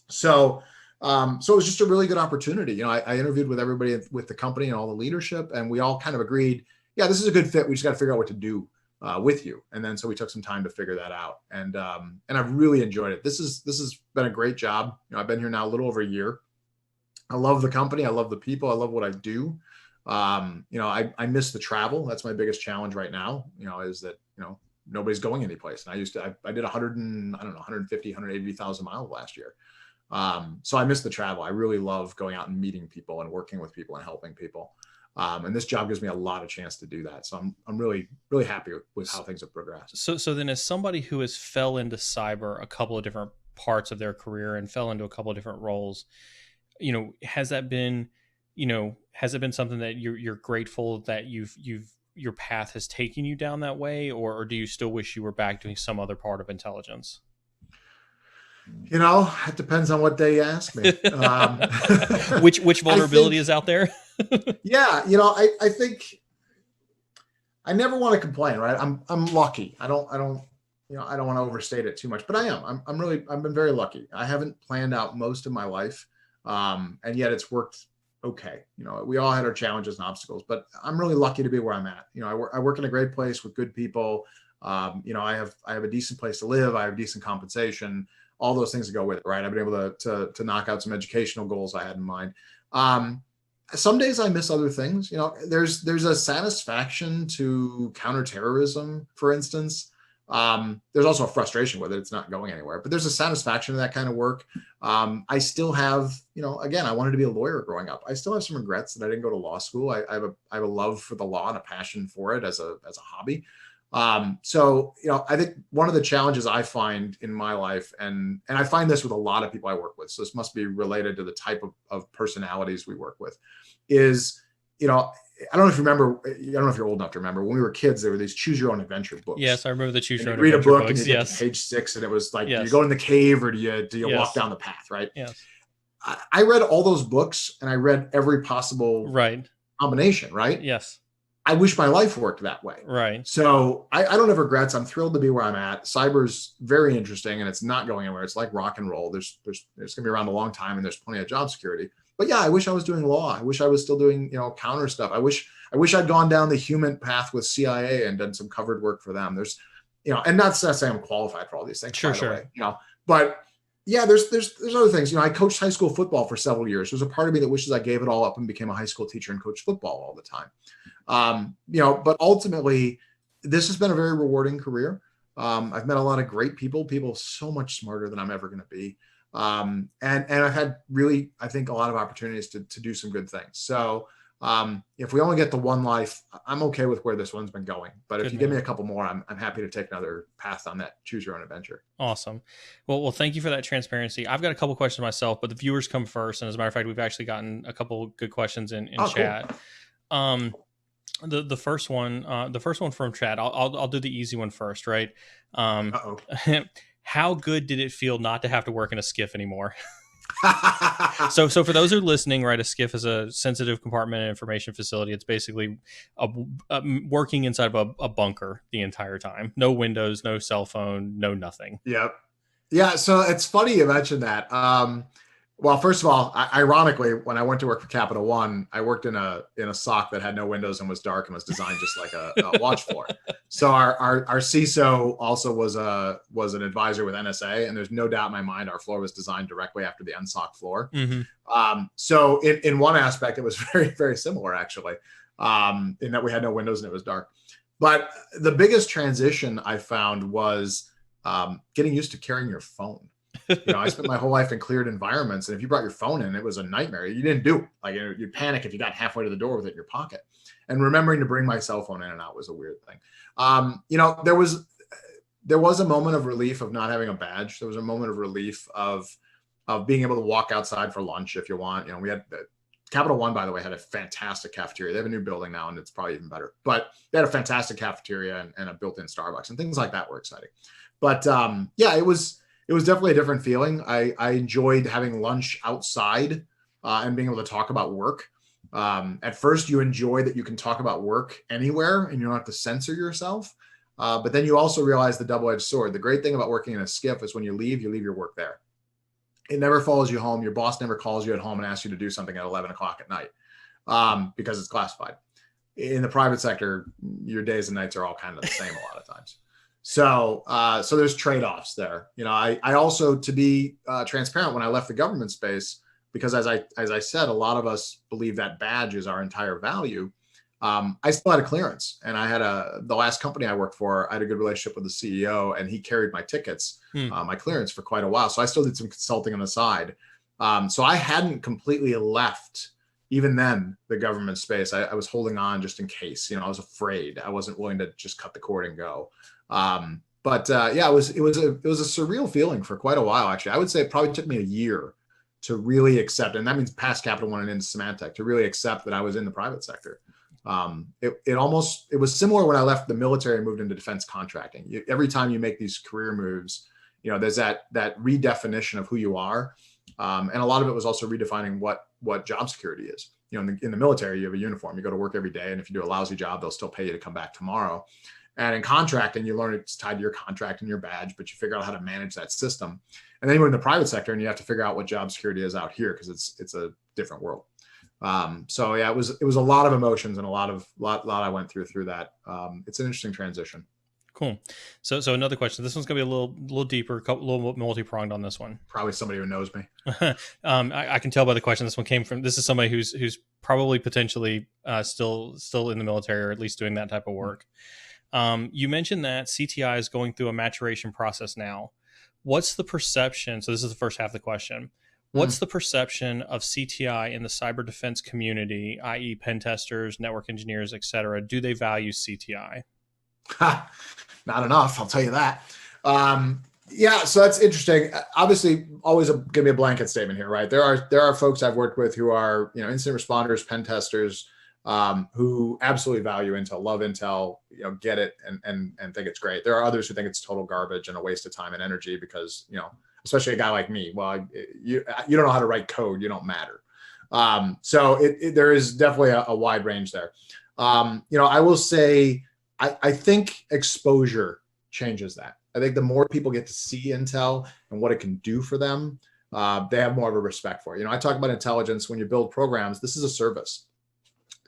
So it was just a really good opportunity. I interviewed with everybody with the company and all the leadership, and we all kind of agreed, yeah, this is a good fit. We just got to figure out what to do with you. And then so we took some time to figure that out. And I've really enjoyed it. This has been a great job. I've been here now a little over a year. I love the company. I love the people. I love what I do. I miss the travel. That's my biggest challenge right now, is that, nobody's going anyplace. And I did 150, 180,000 miles last year. So I miss the travel. I really love going out and meeting people and working with people and helping people. And this job gives me a lot of chance to do that. So I'm really, really happy with how things have progressed. So then, as somebody who has fell into cyber a couple of different parts of their career and fell into a couple of different roles, has it been something that you're grateful that your path has taken you down that way, or do you still wish you were back doing some other part of intelligence? It depends on what day you ask me. Which vulnerability is out there? Yeah, I think I never want to complain, right? I'm lucky. I don't want to overstate it too much, but I am. I've been very lucky. I haven't planned out most of my life, and yet it's worked okay. We all had our challenges and obstacles, but I'm really lucky to be where I'm at. I work in a great place with good people. I have a decent place to live. I have decent compensation. All those things that go with it, right? I've been able to knock out some educational goals I had in mind. Some days I miss other things. There's a satisfaction to counterterrorism, for instance, There's also a frustration with it. It's not going anywhere, but there's a satisfaction in that kind of work. I still have, again, I wanted to be a lawyer growing up. I still have some regrets that I didn't go to law school. I have a love for the law and a passion for it as a hobby. I think one of the challenges I find in my life, and I find this with a lot of people I work with, so this must be related to the type of personalities we work with, is, I don't know if you remember, I don't know if you're old enough to remember, when we were kids, there were these choose your own adventure books. Yes, I remember the choose your own adventure books. Read a book books. And you get to page 6 and it was like, do you go in the cave or do you walk down the path, right? Yes. I read all those books and I read every possible combination, right? Yes. I wish my life worked that way. Right. So I don't have regrets. I'm thrilled to be where I'm at. Cyber's very interesting and it's not going anywhere. It's like rock and roll. There's going to be around a long time and there's plenty of job security. But yeah, I wish I was doing law. I wish I was still doing, counter stuff. I wish I'd gone down the human path with CIA and done some covered work for them. There's, and not to say I'm qualified for all these things. Sure. But yeah, there's other things. I coached high school football for several years. There's a part of me that wishes I gave it all up and became a high school teacher and coached football all the time. But ultimately, this has been a very rewarding career. I've met a lot of great people so much smarter than I'm ever going to be. And I've had really, I think, a lot of opportunities to do some good things. So if we only get the one life, I'm okay with where this one's been going. But if you give me a couple more, I'm happy to take another path on that choose your own adventure. Awesome. Well, thank you for that transparency. I've got a couple questions myself, but the viewers come first. And as a matter of fact, we've actually gotten a couple good questions in chat. Cool. The first one from chat, I'll do the easy one first, right? How good did it feel not to have to work in a SCIF anymore? So for those who are listening, right, a SCIF is a sensitive compartment and information facility. It's basically working inside of a bunker the entire time. No windows, no cell phone, no nothing. Yep. Yeah. So it's funny you mentioned that. Well, first of all, ironically, when I went to work for Capital One, I worked in a SOC that had no windows and was dark and was designed just like a watch floor. So our CISO also was an advisor with NSA, and there's no doubt in my mind our floor was designed directly after the NSOC floor. Mm-hmm. So in one aspect, it was very, very similar actually, in that we had no windows and it was dark. But the biggest transition I found was getting used to carrying your phone. I spent my whole life in cleared environments, and if you brought your phone in, it was a nightmare. You didn't do it. Like, you'd panic if you got halfway to the door with it in your pocket. And remembering to bring my cell phone in and out was a weird thing. There was a moment of relief of not having a badge. There was a moment of relief of being able to walk outside for lunch if you want. We had Capital One, by the way, had a fantastic cafeteria. They have a new building now, and it's probably even better. But they had a fantastic cafeteria and a built-in Starbucks, and things like that were exciting. But it was definitely a different feeling. I enjoyed having lunch outside and being able to talk about work. At first, you enjoy that you can talk about work anywhere and you don't have to censor yourself. But then you also realize the double-edged sword. The great thing about working in a SCIF is when you leave your work there. It never follows you home. Your boss never calls you at home and asks you to do something at 11 o'clock at night because it's classified. In the private sector, your days and nights are all kind of the same a lot of times. So there's trade-offs there. I also, to be transparent, when I left the government space, because as I said, a lot of us believe that badge is our entire value. I still had a clearance, and I had the last company I worked for, I had a good relationship with the CEO, and he carried my tickets, my clearance for quite a while. So I still did some consulting on the side. So I hadn't completely left, even then, the government space. I was holding on just in case. I was afraid. I wasn't willing to just cut the cord and go. It was a surreal feeling for quite a while. Actually, I would say it probably took me a year to really accept, and that means past Capital One and into Symantec, to really accept that I was in the private sector. It was similar when I left the military and moved into defense contracting. Every time you make these career moves, there's that redefinition of who you are. And a lot of it was also redefining what job security is. In the military, you have a uniform, you go to work every day. And if you do a lousy job, they'll still pay you to come back tomorrow. And in contracting, you learn it's tied to your contract and your badge, but you figure out how to manage that system. And then you're in the private sector and you have to figure out what job security is out here because it's a different world. It was a lot of emotions and a lot I went through that. It's an interesting transition. Cool. So another question. This one's gonna be a little deeper, a little multi-pronged on this one. Probably somebody who knows me. I can tell by the question this one came from. This is somebody who's probably potentially still in the military or at least doing that type of work. You mentioned that CTI is going through a maturation process now. What's the perception? So this is the first half of the question. What's the perception of CTI in the cyber defense community, i.e. pen testers, network engineers, et cetera? Do they value CTI? Not enough, I'll tell you that. Yeah, so that's interesting. Obviously, always give me a blanket statement here, right? There are folks I've worked with who are, incident responders, pen testers, who absolutely value Intel, love Intel, get it and think it's great. There are others who think it's total garbage and a waste of time and energy because, especially a guy like me, well, you don't know how to write code, you don't matter. So there is definitely a wide range there. I will say, I think exposure changes that. I think the more people get to see Intel and what it can do for them, they have more of a respect for it. I talk about intelligence when you build programs. This is a service.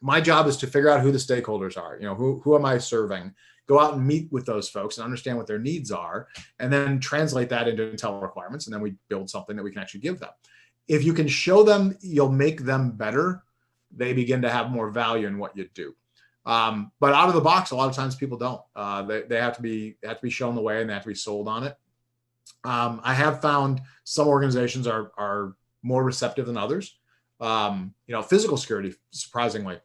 My job is to figure out who the stakeholders are. Who am I serving? Go out and meet with those folks and understand what their needs are, and then translate that into Intel requirements. And then we build something that we can actually give them. If you can show them you'll make them better, they begin to have more value in what you do. But out of the box, a lot of times people don't. They have to be shown the way and they have to be sold on it. I have found some organizations are more receptive than others. Physical security, surprisingly,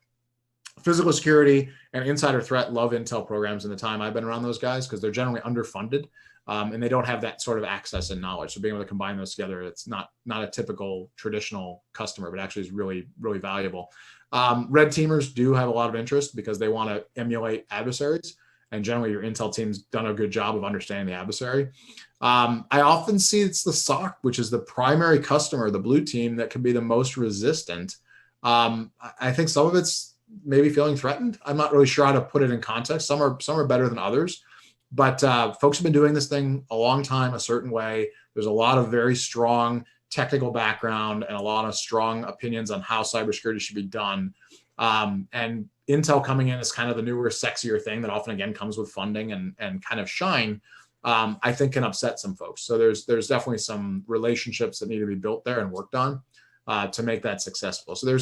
physical security and insider threat love Intel programs in the time I've been around those guys because they're generally underfunded and they don't have that sort of access and knowledge. So being able to combine those together, it's not a typical traditional customer, but actually is really, really valuable. Red teamers do have a lot of interest because they want to emulate adversaries. And generally your Intel team's done a good job of understanding the adversary. I often see it's the SOC, which is the primary customer, the blue team, that can be the most resistant. I think some of it's maybe feeling threatened. I'm not really sure how to put it in context. Some are better than others, but folks have been doing this thing a long time, a certain way. There's a lot of very strong technical background and a lot of strong opinions on how cybersecurity should be done. And Intel coming in is kind of the newer, sexier thing that often, again, comes with funding and kind of shine, I think can upset some folks. So there's definitely some relationships that need to be built there and worked on to make that successful. So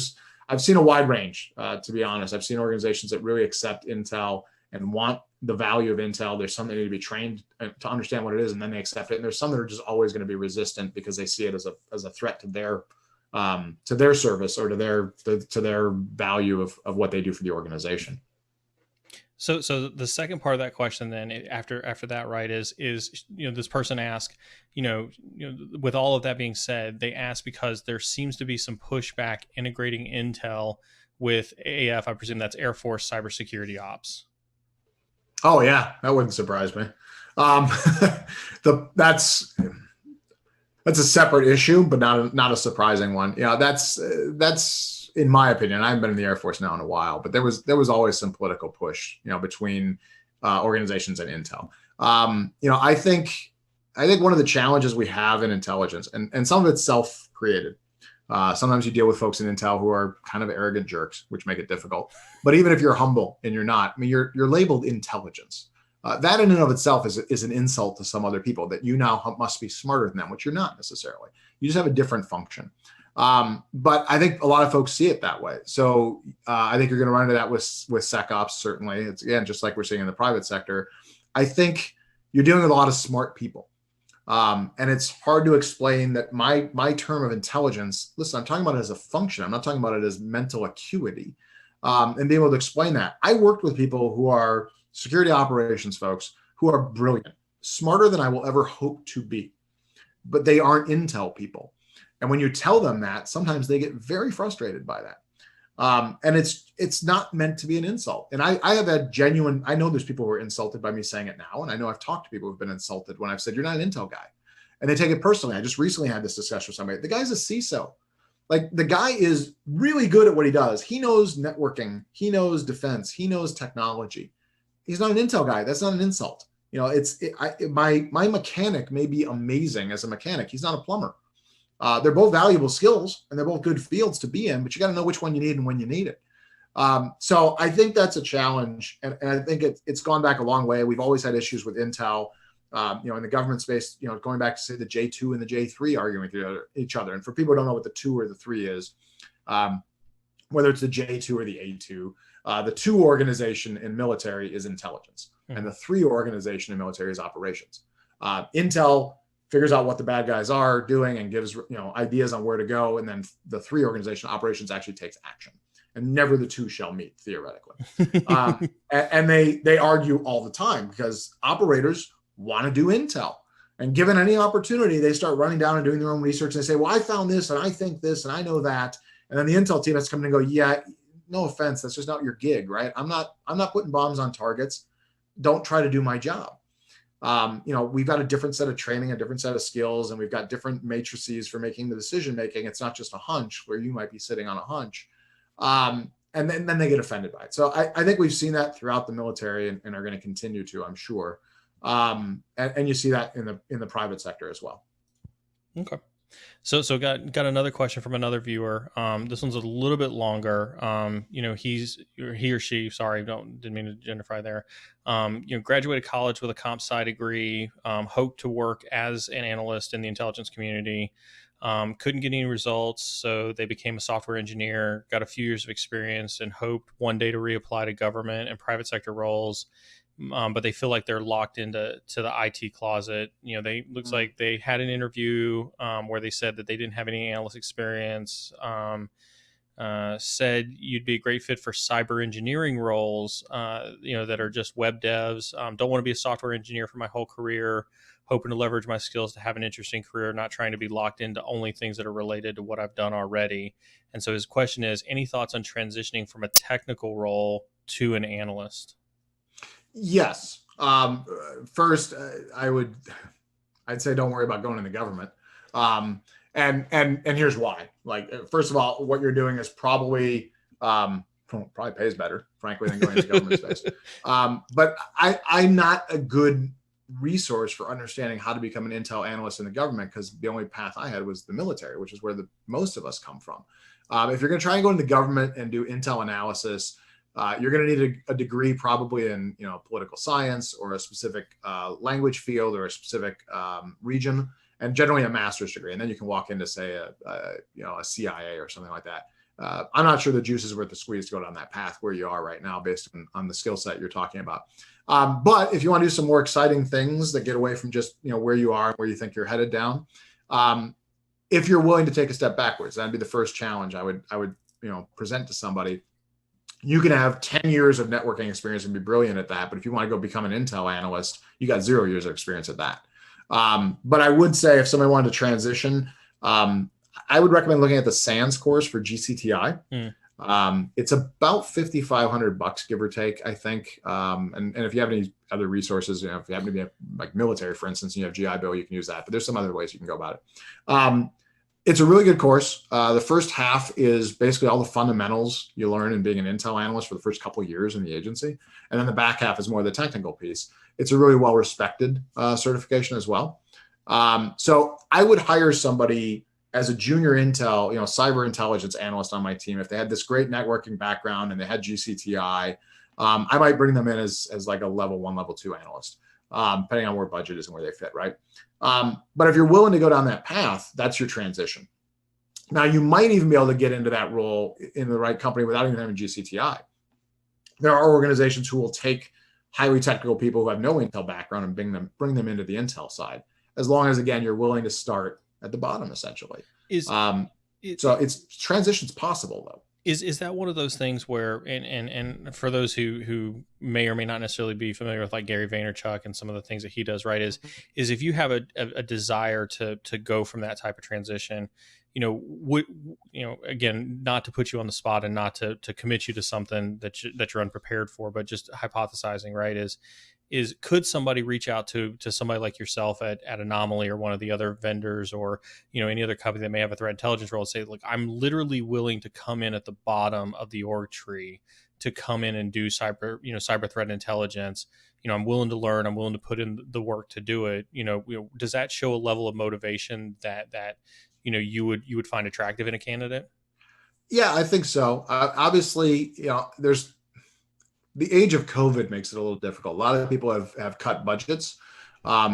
I've seen a wide range, to be honest. I've seen organizations that really accept Intel and want the value of Intel. There's some that need to be trained to understand what it is, and then they accept it. And there's some that are just always going to be resistant because they see it as a threat to their service or to their value of what they do for the organization. So the second part of that question then after that, right, is this person asked, with all of that being said, they asked because there seems to be some pushback integrating Intel with AF. I presume that's Air Force cybersecurity ops. Oh yeah, that wouldn't surprise me. That's a separate issue, but not a surprising one. That's in my opinion. I haven't been in the Air Force now in a while, but there was always some political push, between organizations and Intel. I think one of the challenges we have in intelligence, and some of it's self-created. Sometimes you deal with folks in Intel who are kind of arrogant jerks, which make it difficult. But even if you're humble and you're not, you're labeled intelligence. That in and of itself is an insult to some other people that you now must be smarter than them, which you're not necessarily. You just have a different function. But I think a lot of folks see it that way. So I think you're going to run into that with SecOps, certainly. It's, again, just like we're seeing in the private sector. I think you're dealing with a lot of smart people. And it's hard to explain that my term of intelligence, listen, I'm talking about it as a function. I'm not talking about it as mental acuity. And being able to explain that. I worked with people who are security operations folks who are brilliant, smarter than I will ever hope to be, but they aren't Intel people. And when you tell them that, sometimes they get very frustrated by that. And it's not meant to be an insult. And I have had I know there's people who are insulted by me saying it now. And I know I've talked to people who've been insulted when I've said, you're not an Intel guy. And they take it personally. I just recently had this discussion with somebody. The guy's a CISO. Like, the guy is really good at what he does. He knows networking. He knows defense. He knows technology. He's not an Intel guy. That's not an insult. My mechanic may be amazing as a mechanic. He's not a plumber. They're both valuable skills and they're both good fields to be in, but you got to know which one you need and when you need it. So I think that's a challenge. And I think it's gone back a long way. We've always had issues with Intel, in the government space, going back to say the J2 and the J3 arguing with each other. And for people who don't know what the 2 or the 3 is, whether it's the J2 or the A2, The 2 organization in military is intelligence, and the 3 organization in military is operations. Intel figures out what the bad guys are doing and gives ideas on where to go, and then the 3 organization operations actually takes action, and never the 2 shall meet theoretically. And they argue all the time because operators want to do intel, and given any opportunity, they start running down and doing their own research. And they say, well, I found this and I think this and I know that, and then the intel team has to come in and go, yeah, no offense, that's just not your gig, right? I'm not putting bombs on targets. Don't try to do my job. We've got a different set of training, a different set of skills, and we've got different matrices for making the decision making. It's not just a hunch where you might be sitting on a hunch. And then they get offended by it. So I think we've seen that throughout the military and are going to continue to, I'm sure. And you see that in the private sector as well. Okay. So got another question from another viewer. This one's a little bit longer. He or she, sorry, didn't mean to genderify there. Graduated college with a comp sci degree, hoped to work as an analyst in the intelligence community. Couldn't get any results, so they became a software engineer, got a few years of experience, and hoped one day to reapply to government and private sector roles. But they feel like they're locked into the IT closet. They looks like they had an interview where they said that they didn't have any analyst experience. Said you'd be a great fit for cyber engineering roles, that are just web devs. Don't want to be a software engineer for my whole career. Hoping to leverage my skills to have an interesting career, not trying to be locked into only things that are related to what I've done already. And so his question is, any thoughts on transitioning from a technical role to an analyst? Yes. First, I'd say don't worry about going in the government. And here's why. Like, first of all, what you're doing is probably pays better, frankly, than going into government space. But I'm not a good resource for understanding how to become an intel analyst in the government, because the only path I had was the military, which is where most of us come from. If you're going to try and go into government and do intel analysis, you're going to need a degree probably in political science or a specific language field or a specific region, and generally a master's degree. And then you can walk into, say, a CIA or something like that. I'm not sure the juice is worth the squeeze to go down that path where you are right now based on the skill set you're talking about. But if you want to do some more exciting things that get away from just where you are and where you think you're headed down, if you're willing to take a step backwards, that'd be the first challenge I would present to somebody. You can have 10 years of networking experience and be brilliant at that, but if you want to go become an intel analyst, you got 0 years of experience at that. But I would say if somebody wanted to transition, I would recommend looking at the SANS course for GCTI. It's about $5,500, give or take, I think. And if you have any other resources, if you happen to be like military, for instance, and you have GI Bill, you can use that. But there's some other ways you can go about it. It's a really good course. The first half is basically all the fundamentals you learn in being an intel analyst for the first couple of years in the agency. And then the back half is more the technical piece. It's a really well-respected certification as well. So I would hire somebody as a junior intel, cyber intelligence analyst on my team. If they had this great networking background and they had GCTI, I might bring them in as like a level 1, level 2 analyst, depending on where budget is and where they fit, right? But if you're willing to go down that path, that's your transition. Now, you might even be able to get into that role in the right company without even having GCTI. There are organizations who will take highly technical people who have no intel background and bring them into the intel side, as long as, again, you're willing to start at the bottom, essentially. So it's transition's possible, though. Is that one of those things where, and for those who may or may not necessarily be familiar with like Gary Vaynerchuk and some of the things that he does, right, is if you have a desire to go from that type of transition, again, not to put you on the spot and not to commit you to something that you're unprepared for, but just hypothesizing, right, is could somebody reach out to somebody like yourself at Anomaly or one of the other vendors or any other company that may have a threat intelligence role and say, look, I'm literally willing to come in at the bottom of the org tree to come in and do cyber threat intelligence. I'm willing to learn. I'm willing to put in the work to do it. Does that show a level of motivation that you would find attractive in a candidate? Yeah, I think so. Obviously, there's the age of COVID makes it a little difficult. A lot of people have cut budgets,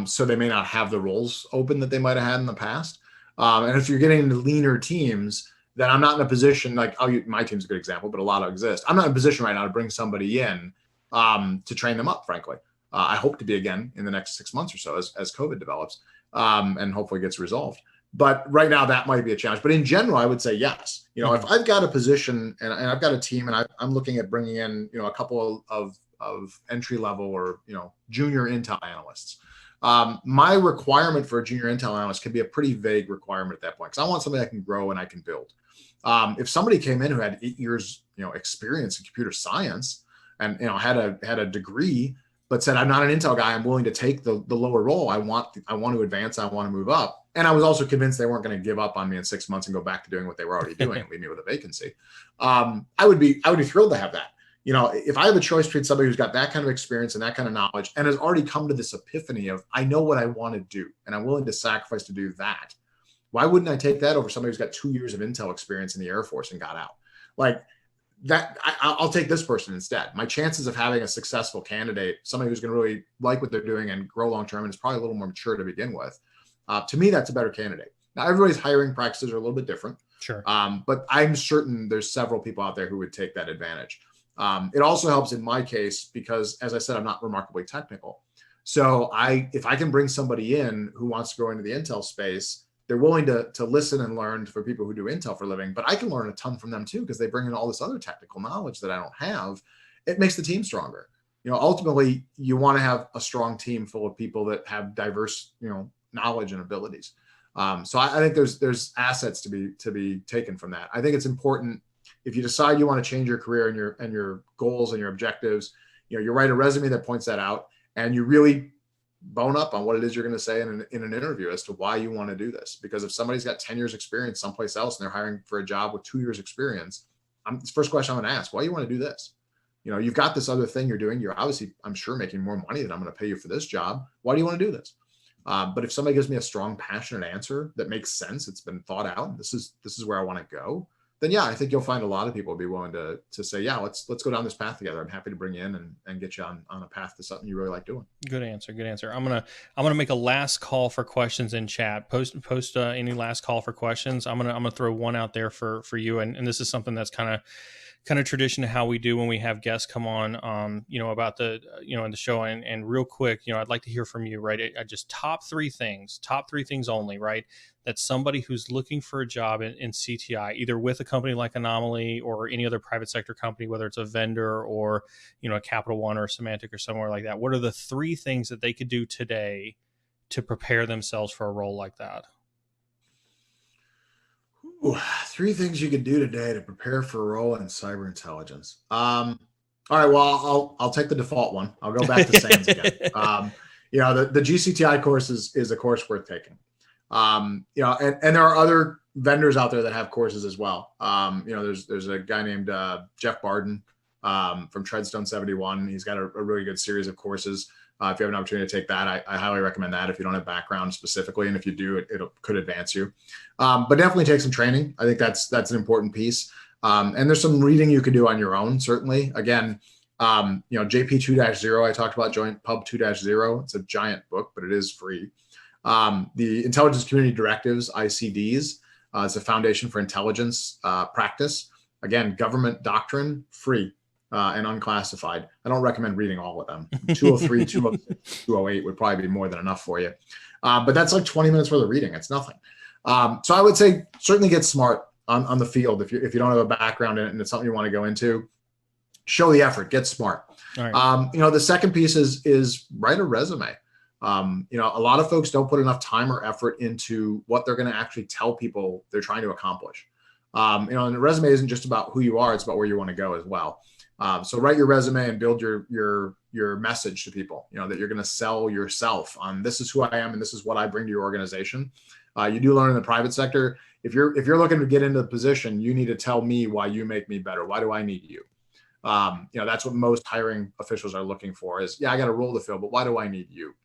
so they may not have the roles open that they might have had in the past. And if you're getting into leaner teams, then I'm not in a position like, my team's a good example, but a lot of exist. I'm not in a position right now to bring somebody in to train them up, frankly. I hope to be again in the next 6 months or so as COVID develops and hopefully gets resolved. But right now that might be a challenge. But in general, I would say yes. If I've got a position and I've got a team and I'm looking at bringing in, a couple of entry level or, junior Intel analysts, my requirement for a junior Intel analyst can be a pretty vague requirement at that point because I want somebody I can grow and I can build. If somebody came in who had 8 years, experience in computer science and, had a degree, but said, I'm not an Intel guy, I'm willing to take the lower role. I want to advance. I want to move up. And I was also convinced they weren't going to give up on me in 6 months and go back to doing what they were already doing and leave me with a vacancy. I would be thrilled to have that. If I have a choice between somebody who's got that kind of experience and that kind of knowledge and has already come to this epiphany of, I know what I want to do and I'm willing to sacrifice to do that, why wouldn't I take that over somebody who's got 2 years of Intel experience in the Air Force and got out? Like that, I'll take this person instead. My chances of having a successful candidate, somebody who's going to really like what they're doing and grow long-term and is probably a little more mature to begin with, to me, that's a better candidate. Now, everybody's hiring practices are a little bit different. Sure. But I'm certain there's several people out there who would take that advantage. It also helps in my case because, as I said, I'm not remarkably technical. So if I can bring somebody in who wants to go into the Intel space, they're willing to listen and learn for people who do Intel for a living, but I can learn a ton from them too because they bring in all this other technical knowledge that I don't have. It makes the team stronger. Ultimately, you want to have a strong team full of people that have diverse, knowledge and abilities. So I think there's assets to be taken from that. I think it's important if you decide you want to change your career and your goals and your objectives, you write a resume that points that out and you really bone up on what it is you're going to say in an interview as to why you want to do this. Because if somebody's got 10 years experience someplace else and they're hiring for a job with 2 years experience, the first question I'm going to ask, why do you want to do this? You've got this other thing you're doing. You're obviously, I'm sure, making more money than I'm going to pay you for this job. Why do you want to do this? But if somebody gives me a strong, passionate answer that makes sense, it's been thought out, and this is where I want to go, then yeah, I think you'll find a lot of people will be willing to say, yeah, let's go down this path together. I'm happy to bring you in and get you on a path to something you really like doing. Good answer. I'm gonna make a last call for questions in chat. Post any last call for questions. I'm gonna throw one out there for you, and this is something that's kind of tradition of how we do when we have guests come on, about the, in the show. And real quick, I'd like to hear from you, right? Just top three things only, right? That somebody who's looking for a job in CTI, either with a company like Anomaly or any other private sector company, whether it's a vendor or, a Capital One or a Symantec or somewhere like that. What are the three things that they could do today to prepare themselves for a role like that? Ooh, three things you could do today to prepare for a role in cyber intelligence. All right, well, I'll take the default one. I'll go back to SANS again. The GCTI course is a course worth taking. And there are other vendors out there that have courses as well. There's a guy named Jeff Barden from Treadstone 71. He's got a really good series of courses. If you have an opportunity to take that, I highly recommend that if you don't have background specifically. And if you do, it could advance you. But definitely take some training. I think that's an important piece. And there's some reading you could do on your own, certainly. Again, JP 2-0, I talked about Joint Pub 2-0. It's a giant book, but it is free. The Intelligence Community Directives, ICDs, it's a foundation for intelligence practice. Again, government doctrine, free. And unclassified. I don't recommend reading all of them. 203, 206, 208 would probably be more than enough for you. But that's like 20 minutes worth of reading. It's nothing. So I would say certainly get smart on the field. If you don't have a background in it and it's something you want to go into, show the effort, get smart. All right. The second piece is write a resume. A lot of folks don't put enough time or effort into what they're going to actually tell people they're trying to accomplish. And the resume isn't just about who you are, it's about where you want to go as well. So write your resume and build your message to people, that you're going to sell yourself on this is who I am and this is what I bring to your organization. You do learn in the private sector. If you're looking to get into the position, you need to tell me why you make me better. Why do I need you? That's what most hiring officials are looking for is, yeah, I got a role to fill, but why do I need you?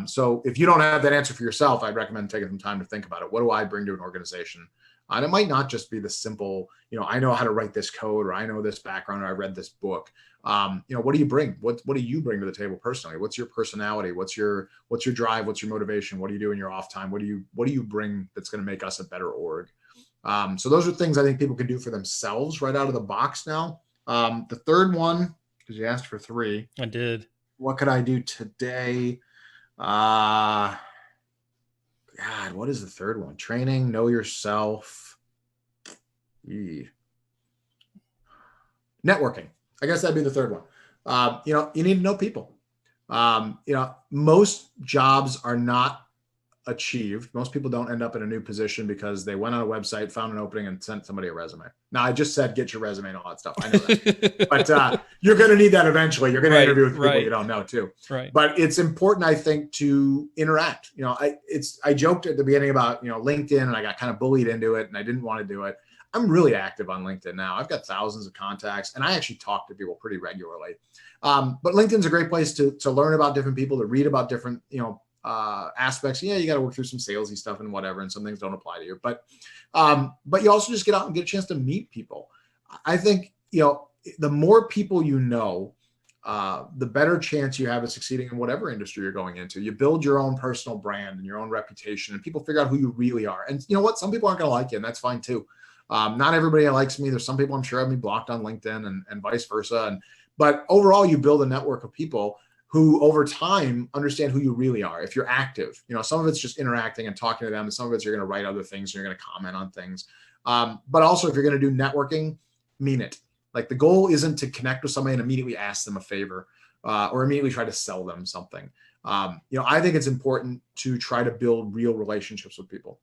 So if you don't have that answer for yourself, I'd recommend taking some time to think about it. What do I bring to an organization? And it might not just be the simple, I know how to write this code, or I know this background, or I read this book. What do you bring? What do you bring to the table personally? What's your personality? What's your drive? What's your motivation? What do you do in your off time? What do you bring that's going to make us a better org? So those are things I think people can do for themselves right out of the box now. The third one, because you asked for three. I did. What could I do today? God, what is the third one? Training, know yourself. Networking. I guess that'd be the third one. You need to know people. Most jobs are not achieved. Most people don't end up in a new position because they went on a website, found an opening, and sent somebody a resume. Now, I just said get your resume and all that stuff. I know that. But you're going to need that eventually. You're going to interview with people you don't know too. Right. But it's important, I think, to interact. I joked at the beginning about, LinkedIn, and I got kind of bullied into it, and I didn't want to do it. I'm really active on LinkedIn now. I've got thousands of contacts, and I actually talk to people pretty regularly. But LinkedIn's a great place to learn about different people, to read about different, aspects. You got to work through some salesy stuff and whatever, and some things don't apply to you. But you also just get out and get a chance to meet people. I think, the more people the better chance you have of succeeding in whatever industry you're going into. You build your own personal brand and your own reputation, and people figure out who you really are. And you know what? Some people aren't going to like you, and that's fine too. Not everybody likes me. There's some people I'm sure have me blocked on LinkedIn and vice versa. But overall, you build a network of people who over time understand who you really are. If you're active, some of it's just interacting and talking to them, and some of it's you're going to write other things and you're going to comment on things. But also, if you're going to do networking, mean it. Like, the goal isn't to connect with somebody and immediately ask them a favor or immediately try to sell them something. I think it's important to try to build real relationships with people.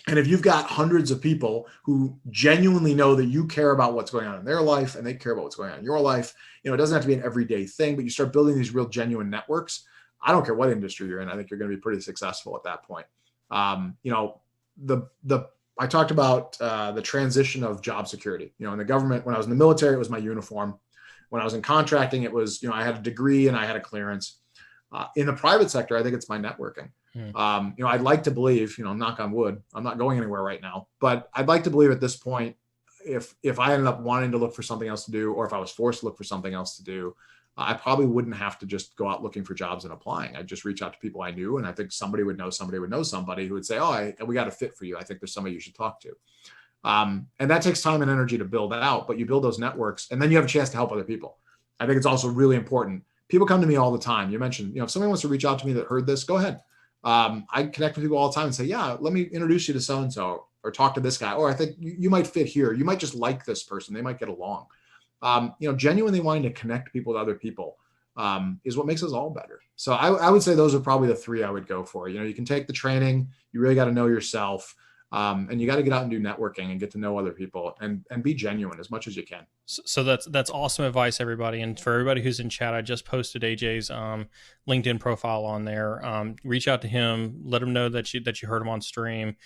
And if you've got hundreds of people who genuinely know that you care about what's going on in their life and they care about what's going on in your life, it doesn't have to be an everyday thing, but you start building these real genuine networks. I don't care what industry you're in. I think you're going to be pretty successful at that point. I talked about the transition of job security. In the government, when I was in the military, it was my uniform. When I was in contracting, it was, I had a degree and I had a clearance. In the private sector, I think it's my networking. I'd like to believe, knock on wood, I'm not going anywhere right now, but I'd like to believe at this point, if I ended up wanting to look for something else to do, or if I was forced to look for something else to do, I probably wouldn't have to just go out looking for jobs and applying. I'd just reach out to people I knew, and I think somebody would know somebody who would say, we got a fit for you. I think there's somebody you should talk to. And that takes time and energy to build that out, but you build those networks, and then you have a chance to help other people. I think it's also really important. People come to me all the time. You mentioned, if somebody wants to reach out to me that heard this, go ahead. I connect with people all the time and say, let me introduce you to so-and-so, or talk to this guy. Or I think you might fit here. You might just like this person. They might get along. Genuinely wanting to connect people with other people is what makes us all better. So I would say those are probably the three I would go for. You can take the training. You really got to know yourself. And you got to get out and do networking and get to know other people and be genuine as much as you can. So that's awesome advice, everybody. And for everybody who's in chat, I just posted AJ's LinkedIn profile on there. Reach out to him, let him know that you heard him on stream.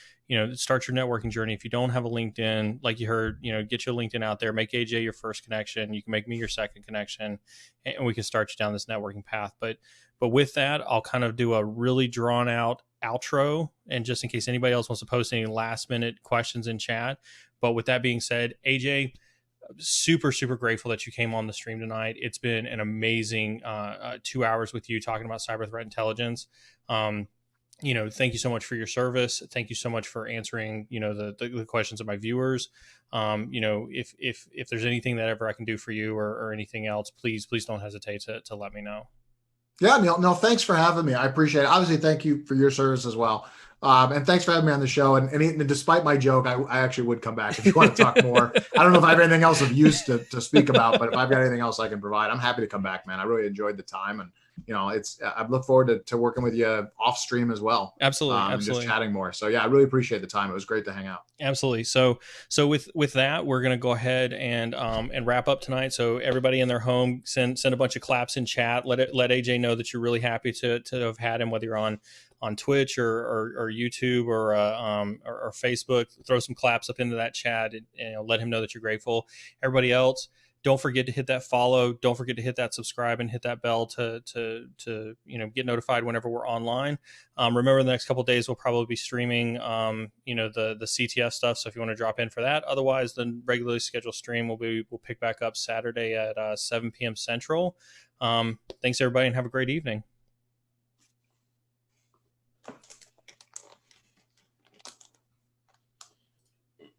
Start your networking journey. If you don't have a LinkedIn, like you heard, get your LinkedIn out there, make AJ your first connection. You can make me your second connection, and we can start you down this networking path. But with that, I'll kind of do a really drawn out outro, and just in case anybody else wants to post any last minute questions in chat. But with that being said, AJ, super, super grateful that you came on the stream tonight. It's been an amazing 2 hours with you talking about cyber threat intelligence. Thank you so much for your service. Thank you so much for answering, the questions of my viewers. If there's anything that ever I can do for you or anything else, please don't hesitate to let me know. Yeah, Neil. No, thanks for having me. I appreciate it. Obviously, thank you for your service as well. And thanks for having me on the show. And despite my joke, I actually would come back if you want to talk more. I don't know if I have anything else of use to speak about, but if I've got anything else I can provide, I'm happy to come back, man. I really enjoyed the time. And, I look forward to working with you off stream as well. Absolutely. And just chatting more. So yeah, I really appreciate the time. It was great to hang out. Absolutely. So with that, we're going to go ahead and wrap up tonight. So everybody in their home, send a bunch of claps in chat. Let AJ know that you're really happy to have had him, whether you're on Twitch or YouTube or Facebook. Throw some claps up into that chat and let him know that you're grateful. Everybody else, don't forget to hit that follow. Don't forget to hit that subscribe and hit that bell to get notified whenever we're online. Remember, the next couple of days we'll probably be streaming the CTF stuff. So if you want to drop in for that, otherwise the regularly scheduled stream we'll pick back up Saturday at 7 p.m. Central. Thanks everybody, and have a great evening.